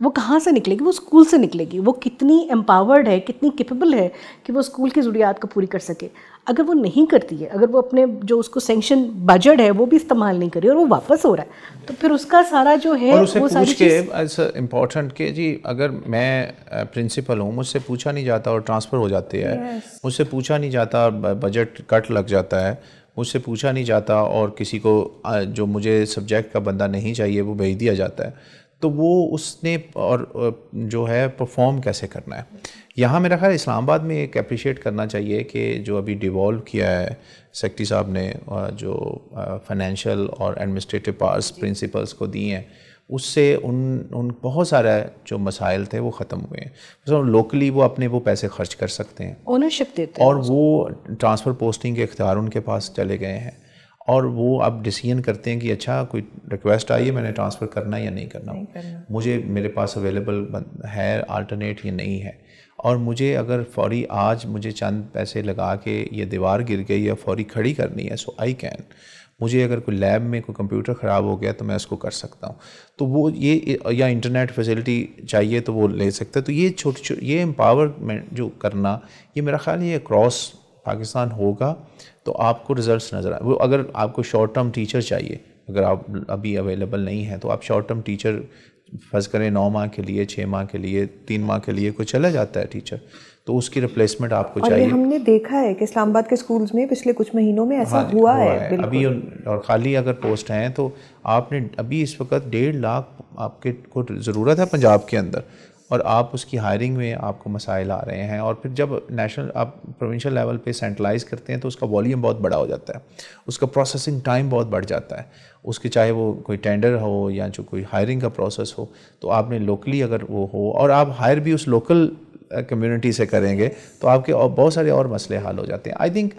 وہ کہاں سے نکلے گی؟ وہ اسکول سے نکلے گی. وہ کتنی امپاورڈ ہے, کتنی کیپیبل ہے کہ وہ اسکول کی ضروریات کو پوری کر سکے. اگر وہ نہیں کرتی ہے, اگر وہ اپنے جو اس کو سینکشن بجٹ ہے وہ بھی استعمال نہیں کری اور وہ واپس ہو رہا ہے, تو پھر اس کا سارا جو ہے وہ ساری چیز امپورٹنٹ کہ جی اگر میں پرنسپل ہوں, مجھ سے پوچھا نہیں جاتا اور ٹرانسفر ہو جاتے ہیں, مجھ سے پوچھا نہیں جاتا, بجٹ کٹ لگ جاتا ہے, مجھ سے پوچھا نہیں جاتا, اور کسی کو جو مجھے سبجیکٹ کا بندہ نہیں چاہیے وہ بھیج دیا جاتا ہے, تو وہ اس نے اور جو ہے پرفارم کیسے کرنا ہے. یہاں میرا خیال اسلام آباد میں ایک اپریشیٹ کرنا چاہیے کہ جو ابھی ڈیوالو کیا ہے سیکٹری صاحب نے, جو فائنینشیل اور ایڈمنسٹریٹو پاورز پرنسپلس کو دی ہیں, اس سے ان بہت سارا جو مسائل تھے وہ ختم ہوئے ہیں. مثلا لوکلی وہ اپنے وہ پیسے خرچ کر سکتے ہیں, اونرشپ دیتے ہیں, اور وہ ٹرانسفر پوسٹنگ کے اختیار ان کے پاس چلے گئے ہیں, اور وہ آپ ڈیسیژن کرتے ہیں کہ اچھا کوئی ریکویسٹ آئی ہے میں نے ٹرانسفر کرنا یا نہیں کرنا, مجھے میرے پاس اویلیبل ہے آلٹرنیٹ یا نہیں ہے, اور مجھے اگر فوری آج مجھے چند پیسے لگا کے یہ دیوار گر گئی یا فوری کھڑی کرنی ہے, سو آئی کین, مجھے اگر کوئی لیب میں کوئی کمپیوٹر خراب ہو گیا تو میں اس کو کر سکتا ہوں, تو وہ یہ یا انٹرنیٹ فیسلٹی چاہیے تو وہ لے سکتا ہے. تو یہ یہ امپاورمنٹ جو کرنا, یہ میرا خیال یہ اکراس پاکستان ہوگا تو آپ کو رزلٹس نظر آئے. وہ اگر آپ کو شارٹ ٹرم ٹیچر چاہیے, اگر آپ ابھی اویلیبل نہیں ہیں تو آپ شارٹ ٹرم ٹیچر فرض کریں 9 ماہ کے لیے, 6 ماہ کے لیے, 3 ماہ کے لیے کوئی چلا جاتا ہے ٹیچر, تو اس کی ریپلیسمنٹ آپ کو چاہیے. اور ہم نے دیکھا ہے کہ اسلام آباد کے سکولز میں پچھلے کچھ مہینوں میں ایسا ہوا ہے ابھی, اور خالی اگر پوسٹ ہیں تو آپ نے ابھی اس وقت 1.5 لاکھ آپ کے کو ضرورت ہے پنجاب کے اندر, اور آپ اس کی ہائرنگ میں آپ کو مسائل آ رہے ہیں, اور پھر جب نیشنل آپ پروونشل لیول پہ سینٹرلائز کرتے ہیں تو اس کا والیوم بہت بڑا ہو جاتا ہے, اس کا پروسیسنگ ٹائم بہت بڑھ جاتا ہے اس کے, چاہے وہ کوئی ٹینڈر ہو یا جو کوئی ہائرنگ کا پروسیس ہو. تو آپ نے لوکلی اگر وہ ہو اور آپ ہائر بھی اس لوکل کمیونٹی سے کریں گے تو آپ کے اور بہت سارے اور مسئلے حل ہو جاتے ہیں. آئی تھنک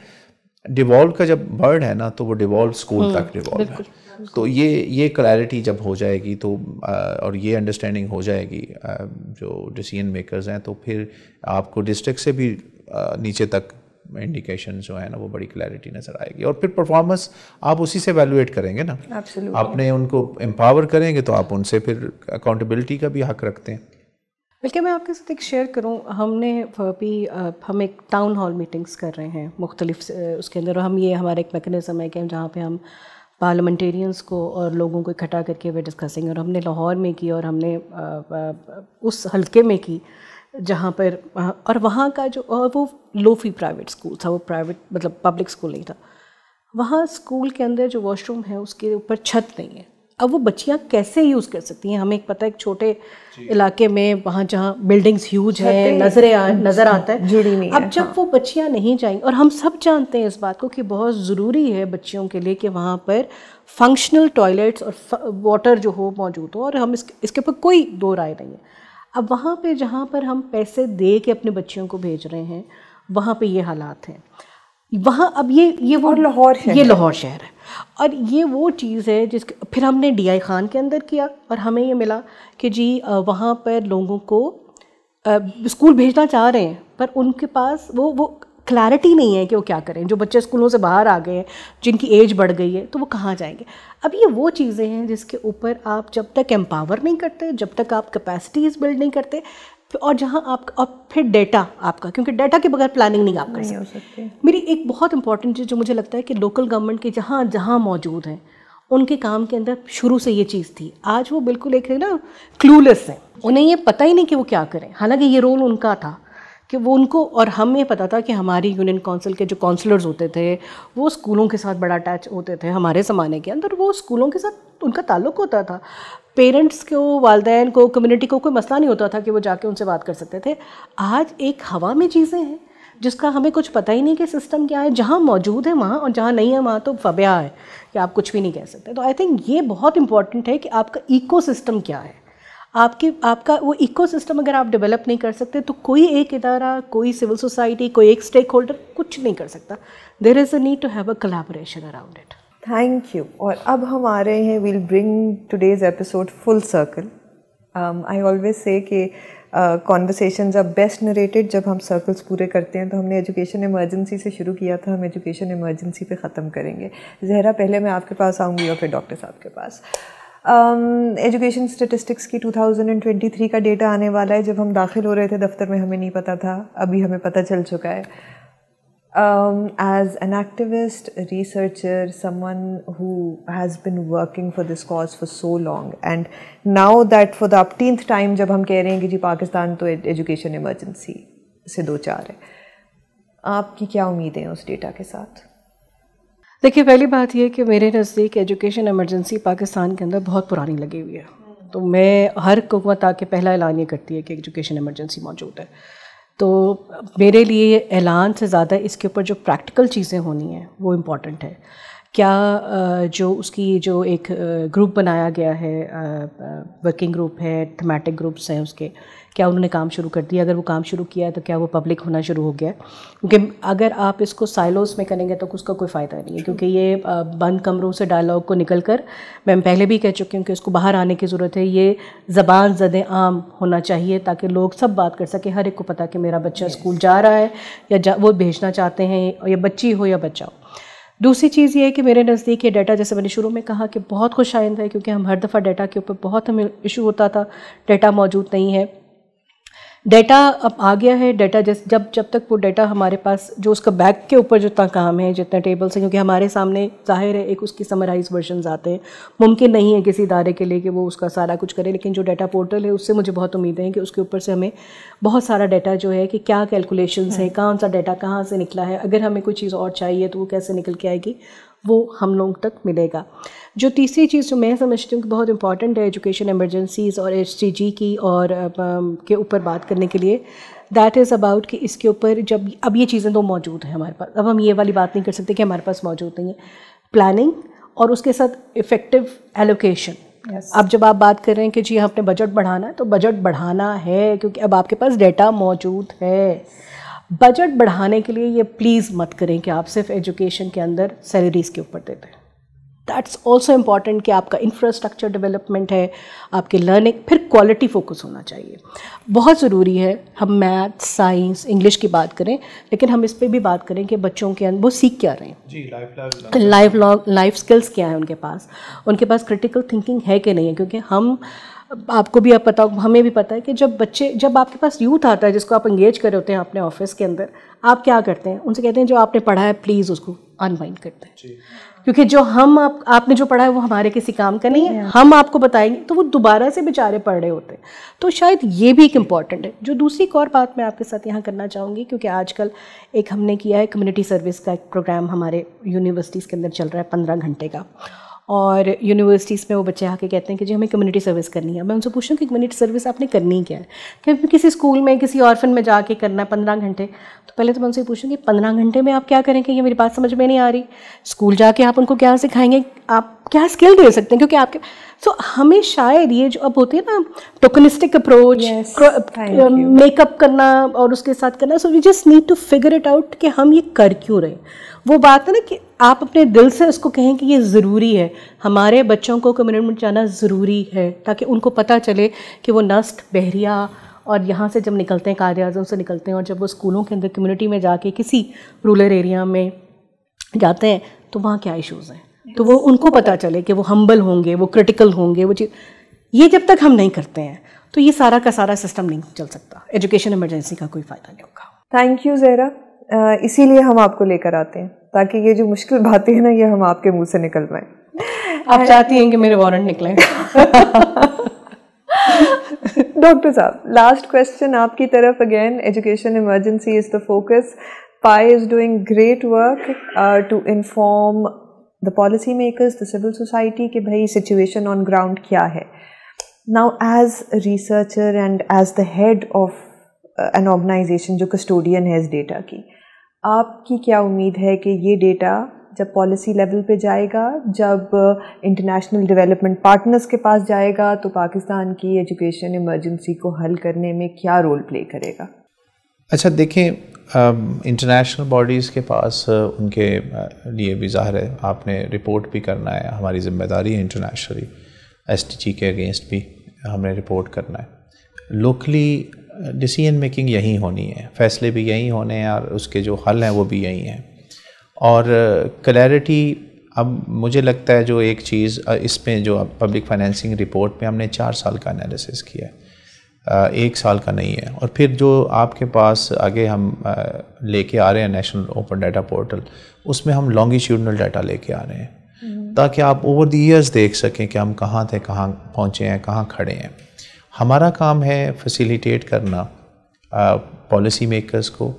ڈیوالو کا جب برڈ ہے نا تو وہ ڈیوالو اسکول تک ڈیوالو ہے, تو یہ کلیئرٹی جب ہو جائے گی تو اور یہ انڈرسٹینڈنگ ہو جائے گی جو ڈیسیژن میکرز ہیں, تو پھر آپ کو ڈسٹرکٹ سے بھی نیچے تک انڈیکیشن جو ہے نا وہ بڑی کلیئرٹی نظر آئے گی, اور پھر پرفارمنس آپ اسی سے ایویلویٹ کریں گے نا. آپ نے ان کو امپاور کریں گے تو آپ ان سے پھر اکاؤنٹیبلٹی کا بھی حق رکھتے ہیں. بلکہ میں آپ کے ساتھ ایک شیئر کروں, ہم ایک ٹاؤن ہال میٹنگز کر رہے ہیں مختلف اس کے اندر, اور یہ ہمارا ایک میکنزم ہے کہ جہاں پہ ہم پارلیمنٹیرینس کو اور لوگوں کو اکٹھا کر کے وہ ڈسکسنگ, اور ہم نے لاہور میں کی اور ہم نے اس حلقے میں کی جہاں پر, اور وہاں کا جو وہ لو فی پرائیویٹ اسکول تھا, وہ پرائیویٹ مطلب پبلک اسکول نہیں تھا. وہاں اسکول کے اندر جو واش روم ہے اس کے اوپر چھت نہیں ہے. اب وہ بچیاں کیسے یوز کر سکتی ہیں؟ ہمیں ایک پتہ ہے ایک چھوٹے علاقے میں وہاں جہاں بلڈنگز ہیوج ہیں نظر آتا ہے, اب جب وہ بچیاں نہیں جائیں, اور ہم سب جانتے ہیں اس بات کو کہ بہت ضروری ہے بچیوں کے لیے کہ وہاں پر فنکشنل ٹوائلٹس اور واٹر جو ہو موجود ہو, اور ہم اس کے اوپر کوئی دو رائے نہیں ہے. اب وہاں پہ جہاں پر ہم پیسے دے کے اپنے بچیوں کو بھیج رہے ہیں وہاں پہ یہ حالات ہیں. وہاں اب یہ وہ لاہور شہر ہے, اور یہ وہ چیز ہے جس کے پھر ہم نے ڈی آئی خان کے اندر کیا, اور ہمیں یہ ملا کہ جی وہاں پر لوگوں کو اسکول بھیجنا چاہ رہے ہیں پر ان کے پاس وہ کلیئرٹی نہیں ہے کہ وہ کیا کریں. جو بچے اسکولوں سے باہر آ گئے ہیں, جن کی ایج بڑھ گئی ہے, تو وہ کہاں جائیں گے؟ اب یہ وہ چیزیں ہیں جس کے اوپر آپ جب تک امپاور نہیں کرتے, جب تک آپ کیپیسٹیز بلڈ نہیں کرتے, اور جہاں آپ اور پھر ڈیٹا آپ کا, کیونکہ ڈیٹا کے بغیر پلاننگ نہیں آپ کر سکتے. میری ایک بہت امپورٹنٹ چیز جو مجھے لگتا ہے کہ لوکل گورنمنٹ کے جہاں موجود ہیں ان کے کام کے اندر شروع سے یہ چیز تھی. آج وہ بالکل ایک نا کلولیس ہیں, انہیں یہ پتہ ہی نہیں کہ وہ کیا کریں, حالانکہ یہ رول ان کا تھا کہ وہ ان کو, اور ہمیں پتہ تھا کہ ہماری یونین کونسل کے جو کونسلرز ہوتے تھے وہ اسکولوں کے ساتھ بڑا اٹیچ ہوتے تھے. ہمارے زمانے کے اندر وہ اسکولوں کے ساتھ ان کا تعلق ہوتا تھا. پیرنٹس کو, والدین کو, کمیونٹی کو کوئی مسئلہ نہیں ہوتا تھا کہ وہ جا کے ان سے بات کر سکتے تھے. آج ایک ہوا میں چیزیں ہیں جس کا ہمیں کچھ پتہ ہی نہیں کہ سسٹم کیا ہے, جہاں موجود ہے وہاں, اور جہاں نہیں ہے وہاں تو فبیا ہے کہ آپ کچھ بھی نہیں کہہ سکتے. تو آئی تھنک یہ بہت امپورٹنٹ ہے کہ آپ کا ایکو سسٹم کیا ہے, آپ کا وہ ایکو سسٹم اگر آپ ڈیولپ نہیں کر سکتے تو کوئی ایک ادارہ, کوئی سول سوسائٹی, کوئی ایک اسٹیک ہولڈر کچھ نہیں کر سکتا. There is a need to have a collaboration around it. Thank you. اور اب ہم آ رہے ہیں, we'll bring today's episode full circle. I always say کہ کانورسیشنز آر بیسٹ نریٹڈ جب ہم سرکلس پورے کرتے ہیں. تو ہم نے ایجوکیشن ایمرجنسی سے شروع کیا تھا, ہم ایجوکیشن ایمرجنسی پہ ختم کریں گے. زہرا, پہلے میں آپ کے پاس آؤں گی اور پھر ڈاکٹر صاحب کے پاس. ایجوکیشن اسٹیٹسٹکس کی 2023 کا ڈیٹا آنے والا ہے. جب ہم داخل ہو رہے تھے دفتر میں ہمیں نہیں پتہ تھا, ابھی ہمیں پتہ چل چکا ہے. As an activist, researcher, someone who has been working for this cause for so long, and now that for the 18th time جب ہم کہہ رہے ہیں کہ جی پاکستان تو ایجوکیشن ایمرجنسی سے دو چار ہے, آپ کی کیا امیدیں ہیں اس ڈیٹا کے ساتھ؟ دیکھیے, پہلی بات یہ کہ میرے نزدیک ایجوکیشن ایمرجنسی پاکستان کے اندر بہت پرانی لگی ہوئی ہے. تو میں ہر حکومت آ کے پہلا اعلان یہ کرتی ہے کہ ایجوکیشن ایمرجنسی موجود ہے. تو میرے لیے اعلان سے زیادہ اس کے اوپر جو پریکٹیکل چیزیں ہونی ہیں وہ امپورٹنٹ ہے کیا جو اس کی جو ایک گروپ بنایا گیا ہے، ورکنگ گروپ ہے، تھیمیٹک گروپس ہیں اس کے، کیا انہوں نے کام شروع کر دیا؟ اگر وہ کام شروع کیا ہے تو کیا وہ پبلک ہونا شروع ہو گیا؟ کیونکہ اگر آپ اس کو سائلوز میں کریں گے تو اس کا کوئی فائدہ نہیں ہے، کیونکہ یہ بند کمروں سے ڈائلاگ کو نکل کر، میں پہلے بھی کہہ چکی ہوں کہ اس کو باہر آنے کی ضرورت ہے. یہ زبان زد عام ہونا چاہیے تاکہ لوگ سب بات کر سکیں، ہر ایک کو پتہ کہ میرا بچہ اسکول جا رہا ہے یا وہ بھیجنا چاہتے ہیں، یا بچی ہو یا بچہ ہو. دوسری چیز یہ ہے کہ میرے نزدیک یہ ڈیٹا، جیسے میں نے شروع میں کہا کہ بہت خوش آئند ہے، کیونکہ ہم ہر دفعہ ڈیٹا کے اوپر بہت ہمیں ایشو ہوتا تھا، ڈیٹا موجود نہیں ہے. ڈیٹا اب آ گیا ہے. ڈیٹا جب تک وہ ڈیٹا ہمارے پاس، جو اس کا بیک کے اوپر جتنا کام ہے، جتنے ٹیبلس ہیں، کیونکہ ہمارے سامنے ظاہر ہے ایک اس کی سمرائز ورژنز آتے ہیں، ممکن نہیں ہے کسی ادارے کے لیے کہ وہ اس کا سارا کچھ کرے، لیکن جو ڈیٹا پورٹل ہے اس سے مجھے بہت امیدیں ہیں کہ اس کے اوپر سے ہمیں بہت سارا ڈیٹا جو ہے کہ کیا کیلکولیشنز ہیں، کون سا ڈیٹا کہاں سے نکلا ہے، اگر ہمیں کوئی چیز اور چاہیے تو وہ کیسے نکل کے آئے گی، وہ ہم لوگوں تک ملے گا. جو تیسری چیز جو میں سمجھتی ہوں کہ بہت امپورٹنٹ ہے ایجوکیشن ایمرجنسیز اور HCG کی اور کے اوپر بات کرنے کے لیے، دیٹ از اباؤٹ کہ اس کے اوپر جب اب یہ چیزیں تو موجود ہیں ہمارے پاس، اب ہم یہ والی بات نہیں کر سکتے کہ ہمارے پاس موجود نہیں ہے. پلاننگ اور اس کے ساتھ افیکٹو ایلوکیشن. اب جب آپ بات کر رہے ہیں کہ جی آپ نے بجٹ بڑھانا ہے، تو بجٹ بڑھانا ہے کیونکہ اب آپ کے پاس ڈیٹا موجود ہے. بجٹ بڑھانے کے لیے یہ پلیز مت کریں کہ آپ صرف ایجوکیشن کے اندر سیلریز کے اوپر دیتے ہیں. دیٹس آلسو امپورٹنٹ کہ آپ کا انفراسٹرکچر ڈیولپمنٹ ہے، آپ کے لرننگ، پھر کوالٹی فوکس ہونا چاہیے. بہت ضروری ہے ہم میتھ، سائنس، انگلش کی بات کریں، لیکن ہم اس پہ بھی بات کریں کہ بچوں کے اندر وہ سیکھ کیا رہے ہیں، لائف سکلز کیا ہیں ان کے پاس کریٹیکل تھنکنگ ہے کہ نہیں ہے. کیونکہ آپ کو بھی اب پتہ، ہمیں بھی پتہ ہے کہ جب آپ کے پاس یوتھ آتا ہے جس کو آپ انگیج کر رہے ہوتے ہیں اپنے آفس کے اندر، آپ کیا کرتے ہیں؟ ان سے کہتے ہیں جو آپ نے پڑھا ہے پلیز اس کو انوائنڈ کرتے ہیں، کیونکہ جو آپ نے جو پڑھا ہے وہ ہمارے کسی کام کا نہیں ہے، ہم آپ کو بتائیں گے تو وہ دوبارہ سے بیچارے پڑھ رہے ہوتے ہیں. تو شاید یہ بھی ایک امپورٹنٹ ہے. جو دوسری ایک اور بات میں آپ کے ساتھ یہاں کرنا چاہوں گی، کیونکہ آج کل ایک ہم نے کیا ہے کمیونٹی سروس کا ایک پروگرام ہمارے یونیورسٹیز کے اندر چل رہا ہے 15 گھنٹے کا، اور یونیورسٹیز میں وہ بچے آ کے کہتے ہیں کہ جی ہمیں کمیونٹی سروس کرنی ہے. میں ان سے پوچھوں کہ کمیونٹی سروس آپ نے کرنی کیا ہے؟ کہ کسی اسکول میں کسی آرفن میں جا کے کرنا ہے 15 گھنٹے. تو پہلے تو میں ان سے پوچھوں کہ 15 گھنٹے میں آپ کیا کریں گے؟ یہ میری بات سمجھ میں نہیں آ رہی. اسکول جا کے آپ ان کو کیا سکھائیں گے؟ آپ کیا اسکل دے سکتے ہیں؟ کیونکہ آپ کے ہمیں شاید یہ جو اب ہوتی ہے نا ٹوکنسٹک اپروچ، میک اپ کرنا اور اس کے ساتھ کرنا، so we just need to figure it out کہ ہم یہ کر کیوں رہے. وہ بات ہے نا کہ آپ اپنے دل سے اس کو کہیں کہ یہ ضروری ہے، ہمارے بچوں کو کمیونٹی میں جانا ضروری ہے، تاکہ ان کو پتہ چلے کہ وہ نسٹ، بحریہ اور یہاں سے جب نکلتے ہیں، قائد اعظم سے نکلتے ہیں، اور جب وہ اسکولوں کے اندر کمیونٹی میں جا کے کسی رورل ایریا میں جاتے ہیں تو وہاں کیا ایشوز ہیں، تو وہ ان کو پتہ چلے کہ وہ ہمبل ہوں گے، وہ کرٹیکل ہوں گے. وہ چیز یہ جب تک ہم نہیں کرتے ہیں تو یہ سارا کا سارا سسٹم نہیں چل سکتا. ایجوکیشن ایمرجنسی کا کوئی فائدہ نہیں ہوگا. Thank you Zahra. اسی لیے ہم آپ کو لے کر آتے ہیں تاکہ یہ جو مشکل باتیں ہیں نا یہ ہم آپ کے منہ سے نکل پائیں. آپ چاہتی ہیں کہ میرے وارنٹ نکلیں؟ ڈاکٹر صاحب، لاسٹ کویسچن آپ کی طرف. Again education emergency is the focus. PAI is doing great work to inform the policy makers, the civil society کہ بھائی سچویشن آن گراؤنڈ کیا ہے. Now as a researcher and as the head of an organization جو کسٹوڈین ہے اس ڈیٹا کی، آپ کی کیا امید ہے کہ یہ ڈیٹا جب پالیسی لیول پہ جائے گا، جب انٹرنیشنل ڈیولپمنٹ پارٹنرز کے پاس جائے گا، تو پاکستان کی ایجوکیشن ایمرجنسی کو حل کرنے میں کیا رول پلے کرے گا؟ اچھا دیکھیں، انٹرنیشنل باڈیز کے پاس ان کے لیے بھی ظاہر ہے آپ نے رپورٹ بھی کرنا ہے، ہماری ذمہ داری ہے انٹرنیشنلی SDG کے اگینسٹ بھی ہم نے رپورٹ کرنا ہے. لوکلی ڈیسیژن میکنگ یہیں ہونی ہے، فیصلے بھی یہیں ہونے ہیں، اور اس کے جو حل ہیں وہ بھی یہیں ہیں. اور کلیئرٹی، اب مجھے لگتا ہے جو ایک چیز اس میں جو پبلک فائنینسنگ رپورٹ میں ہم نے 4 سال کا انالیسس کیا ہے، 1 سال کا نہیں ہے. اور پھر جو آپ کے پاس آگے ہم لے کے آ رہے ہیں نیشنل اوپن ڈیٹا پورٹل، اس میں ہم لانگیٹیوڈنل ڈیٹا لے کے آ رہے ہیں تاکہ آپ اوور دی ایئرز دیکھ سکیں کہ ہم کہاں تھے، کہاں پہنچے ہیں، کہاں کھڑے ہیں. ہمارا کام ہے فیسیلیٹیٹ کرنا پالیسی میکرز کو،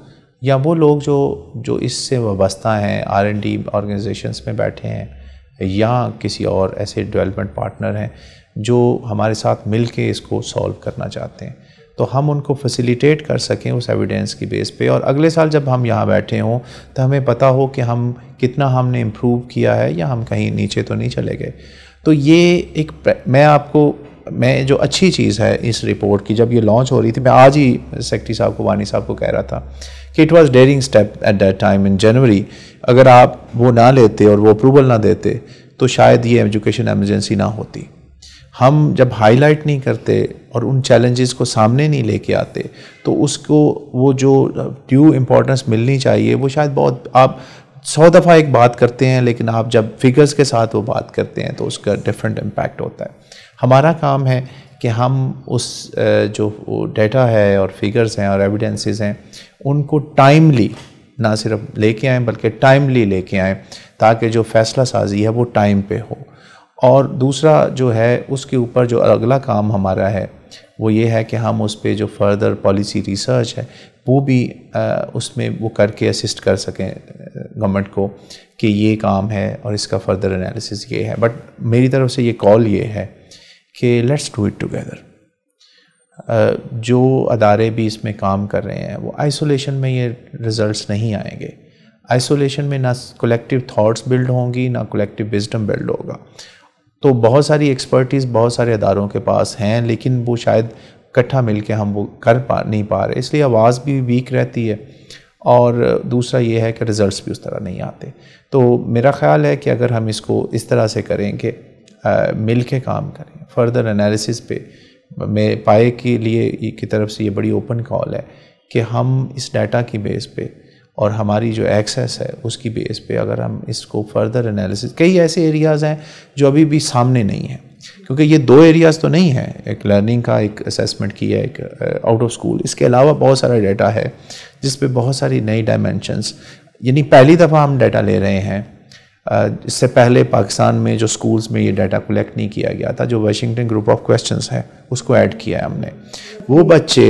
یا وہ لوگ جو اس سے وابستہ ہیں، R&D آرگنائزیشنز میں بیٹھے ہیں، یا کسی اور ایسے ڈیولپمنٹ پارٹنر ہیں جو ہمارے ساتھ مل کے اس کو سولو کرنا چاہتے ہیں. تو ہم ان کو فیسیلیٹیٹ کر سکیں اس ایویڈنس کی بیس پہ، اور اگلے سال جب ہم یہاں بیٹھے ہوں تو ہمیں پتہ ہو کہ کتنا ہم نے امپروو کیا ہے یا ہم کہیں نیچے تو نہیں چلے گئے. تو یہ ایک میں جو اچھی چیز ہے اس رپورٹ کی، جب یہ لانچ ہو رہی تھی، میں آج ہی سیکرٹری صاحب کو، وانی صاحب کو کہہ رہا تھا کہ it was daring step at that time in January. اگر آپ وہ نہ لیتے اور وہ اپروول نہ دیتے تو شاید یہ ایجوکیشن ایمرجنسی نہ ہوتی. ہم جب ہائی لائٹ نہیں کرتے اور ان چیلنجز کو سامنے نہیں لے کے آتے تو اس کو وہ جو ڈیو امپورٹنس ملنی چاہیے وہ شاید بہت، آپ 100 دفعہ ایک بات کرتے ہیں لیکن آپ جب فگرز کے ساتھ وہ بات کرتے ہیں تو اس کا ڈفرینٹ امپیکٹ ہوتا ہے. ہمارا کام ہے کہ ہم اس جو ڈیٹا ہے اور فگرز ہیں اور ایویڈنسز ہیں ان کو ٹائملی نہ صرف لے کے آئیں بلکہ ٹائملی لے کے آئیں تاکہ جو فیصلہ سازی ہے وہ ٹائم پہ ہو. اور دوسرا جو ہے اس کے اوپر جو اگلا کام ہمارا ہے وہ یہ ہے کہ ہم اس پہ جو فردر پالیسی ریسرچ ہے وہ بھی اس میں وہ کر کے اسسٹ کر سکیں گورنمنٹ کو کہ یہ کام ہے اور اس کا فردر انالیسس یہ ہے. بٹ میری طرف سے یہ کال یہ ہے کہ لیٹس ڈو اٹ ٹوگیدر. جو ادارے بھی اس میں کام کر رہے ہیں وہ آئسولیشن میں یہ رزلٹس نہیں آئیں گے. آئسولیشن میں نہ کولیکٹیو تھاٹس بلڈ ہوں گی نہ کولیکٹیو وزڈم بلڈ ہوگا. تو بہت ساری ایکسپرٹیز بہت سارے اداروں کے پاس ہیں لیکن وہ شاید اکٹھا مل کے ہم وہ نہیں پا رہے، اس لیے آواز بھی ویک رہتی ہے. اور دوسرا یہ ہے کہ رزلٹس بھی اس طرح نہیں آتے. تو میرا خیال ہے کہ اگر ہم اس کو اس طرح سے کریں کہ مل کے کام کریں فردر انالیسس پہ، میں پائے کے لیے کی طرف سے یہ بڑی اوپن کال ہے کہ ہم اس ڈیٹا کی بیس پہ اور ہماری جو ایکسیس ہے اس کی بیس پہ اگر ہم اس کو فردر انالیسس، کئی ایسے ایریاز ہیں جو ابھی بھی سامنے نہیں ہیں کیونکہ یہ 2 ایریاز تو نہیں ہیں، ایک لرننگ کا ایک اسیسمنٹ کی ہے، ایک آؤٹ آف اسکول، اس کے علاوہ بہت سارا ڈیٹا ہے جس پہ بہت ساری نئی ڈائمینشنز، یعنی پہلی دفعہ ہم ڈیٹا لے رہے ہیں. اس سے پہلے پاکستان میں جو سکولز میں یہ ڈیٹا کلیکٹ نہیں کیا گیا تھا، جو واشنگٹن گروپ آف کویسچنز ہے اس کو ایڈ کیا ہے ہم نے. وہ بچے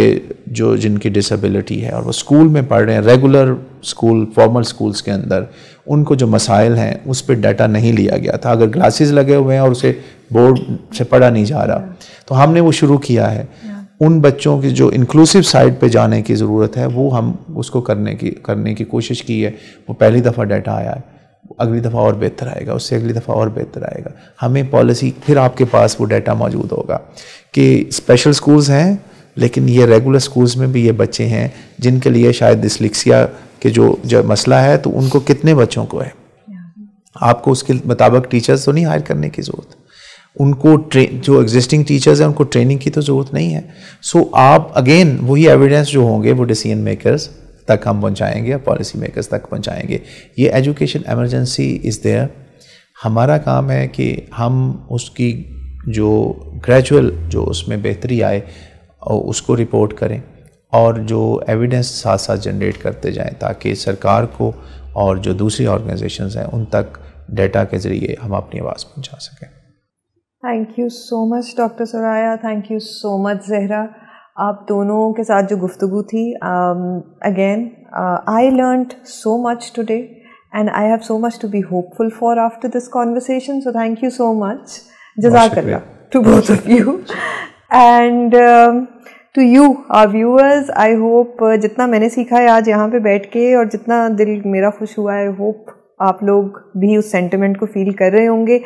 جو جن کی ڈسیبلٹی ہے اور وہ اسکول میں پڑھ رہے ہیں، ریگولر اسکول فارمل اسکولز کے اندر، ان کو جو مسائل ہیں اس پہ ڈیٹا نہیں لیا گیا تھا. اگر گلاسز لگے ہوئے ہیں اور اسے بورڈ سے پڑھا نہیں جا رہا تو ہم نے وہ شروع کیا ہے. ان بچوں کی جو انکلوسیو سائڈ پہ جانے کی ضرورت ہے وہ ہم اس کو کرنے کی کوشش کی ہے. وہ پہلی دفعہ ڈیٹا آیا ہے، اگلی دفعہ اور بہتر آئے گا، اس سے اگلی دفعہ اور بہتر آئے گا. ہمیں پالیسی، پھر آپ کے پاس وہ ڈیٹا موجود ہوگا کہ اسپیشل سکولز ہیں لیکن یہ ریگولر سکولز میں بھی یہ بچے ہیں جن کے لیے شاید ڈسلیکسیا کے جو مسئلہ ہے تو ان کو کتنے بچوں کو ہے. آپ کو اس کے مطابق ٹیچرز تو نہیں ہائر کرنے کی ضرورت، ان کو جو ایگزسٹنگ ٹیچرز ہیں ان کو ٹریننگ کی تو ضرورت نہیں ہے. سو آپ اگین وہی ایویڈنس جو ہوں گے وہ ڈیسیژن میکرز تک ہم پہنچائیں گے، پالیسی میکرز تک پہنچائیں گے. یہ ایجوکیشن ایمرجنسی از دیئر. ہمارا کام ہے کہ ہم اس کی جو گریجول جو اس میں بہتری آئے اس کو رپورٹ کریں اور جو ایویڈنس ساتھ ساتھ جنریٹ کرتے جائیں تاکہ سرکار کو اور جو دوسری آرگنائزیشنز ہیں ان تک ڈیٹا کے ذریعے ہم اپنی آواز پہنچا سکیں. Thank you so much doctor Suraiya, thank you so much Zahra. آپ دونوں کے ساتھ جو گفتگو تھی، again I learned so much today and I have so much to be hopeful for after this conversation. So thank you so much. جزاک اللہ to both of you and to your viewers ویورز. آئی ہوپ جتنا میں نے سیکھا ہے آج یہاں پہ بیٹھ کے اور جتنا دل میرا خوش ہوا ہے، ہوپ آپ لوگ بھی اس سینٹیمنٹ کو فیل کر رہے ہوں گے.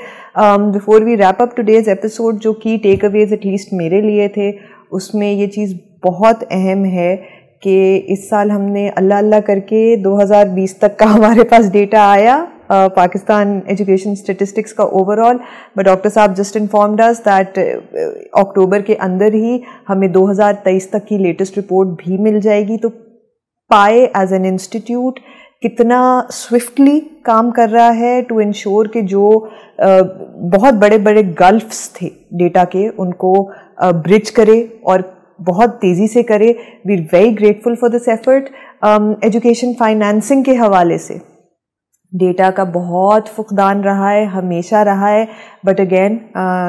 Before we wrap up today's episode, جو کی ٹیک اویز ایٹ لیسٹ میرے لیے تھے، اس میں یہ چیز بہت اہم ہے کہ اس سال ہم نے اللہ اللہ کر کے 2020 تک کا ہمارے پاس ڈیٹا آیا پاکستان ایجوکیشن اسٹیٹسٹکس کا اوور آل. بٹ ڈاکٹر صاحب جسٹ انفارمڈ اس دیٹ اکتوبر کے اندر ہی ہمیں 2023 تک کی لیٹسٹ رپورٹ بھی مل جائے گی. تو پائے ایز این انسٹیٹیوٹ کتنا سوئفٹلی کام کر رہا ہے ٹو انشور کہ جو بہت بڑے بڑے گلفس تھے ڈیٹا کے ان کو برج کرے اور بہت تیزی سے کرے. We are very grateful for this effort. Education financing کے حوالے سے ڈیٹا کا بہت فقدان رہا ہے، ہمیشہ رہا ہے. But again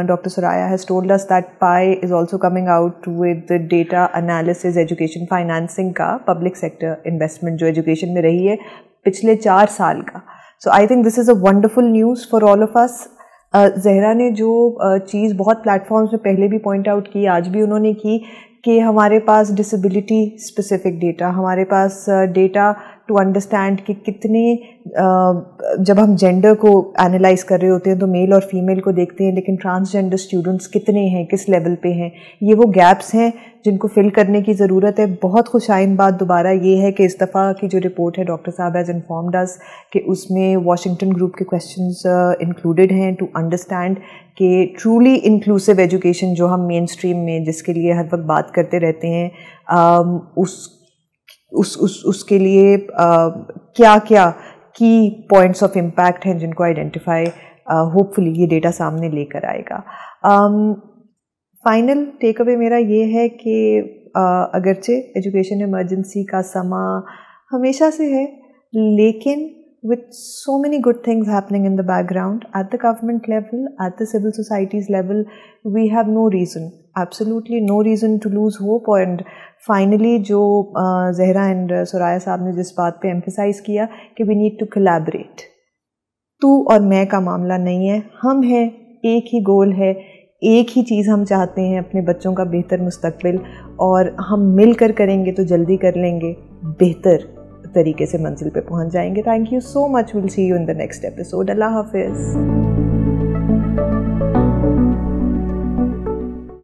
doctor Suraiya has told us that PIE is also coming out with data analysis education financing کا پبلک سیکٹر انویسٹمنٹ جو ایجوکیشن میں رہی ہے پچھلے 4 سال کا. So I think this is a wonderful news for all of us. Zahra نے جو چیز بہت پلیٹ فارمز میں پہلے بھی پوائنٹ آؤٹ کی، آج بھی انہوں نے کی کہ ہمارے پاس ڈسیبلٹی اسپیسیفک ڈیٹا، ہمارے پاس ڈیٹا ٹو انڈرسٹینڈ کہ کتنے جب ہم جینڈر کو انالائز کر رہے ہوتے ہیں تو میل اور فیمیل کو دیکھتے ہیں، لیکن ٹرانسجینڈر اسٹوڈنٹس کتنے ہیں، کس لیول پہ ہیں، یہ وہ گیپس ہیں جن کو فل کرنے کی ضرورت ہے. بہت خوش آئند بات دوبارہ یہ ہے کہ اس دفعہ کی جو رپورٹ ہے ڈاکٹر صاحب ہیز انفارمڈ اس کہ اس میں واشنگٹن گروپ کے کویشچنز انکلوڈیڈ ہیں ٹو انڈرسٹینڈ کہ ٹرولی انکلوسیو ایجوکیشن جو ہم مین اسٹریم میں جس کے لیے ہر وقت بات کرتے رہتے ہیں اس کے لیے کیا کیا کی پوائنٹس آف امپیکٹ ہیں جن کو آئیڈینٹیفائی ہوپ فلی یہ ڈیٹا سامنے لے کر آئے گا. فائنل ٹیک اوے میرا یہ ہے کہ اگرچہ ایجوکیشن ایمرجنسی کا سما ہمیشہ سے ہے، لیکن with so many good things happening in the background at the government level, at the civil societies level, we have no reason, absolutely no reason to lose hope. And finally جو زہرا اینڈ سوریا صاحب نے جس بات پہ emphasize کیا کہ we need to collaborate، تو اور میں کا معاملہ نہیں ہے، ہم ہیں، ایک ہی گول ہے، ایک ہی چیز ہم چاہتے ہیں، اپنے بچوں کا بہتر مستقبل، اور ہم مل کر کریں گے تو جلدی کر لیں گے، بہتر طریقے سے منزل پہ پہنچ جائیں گے. Thank you so much, we'll see you in the next episode. اللہ حافظ.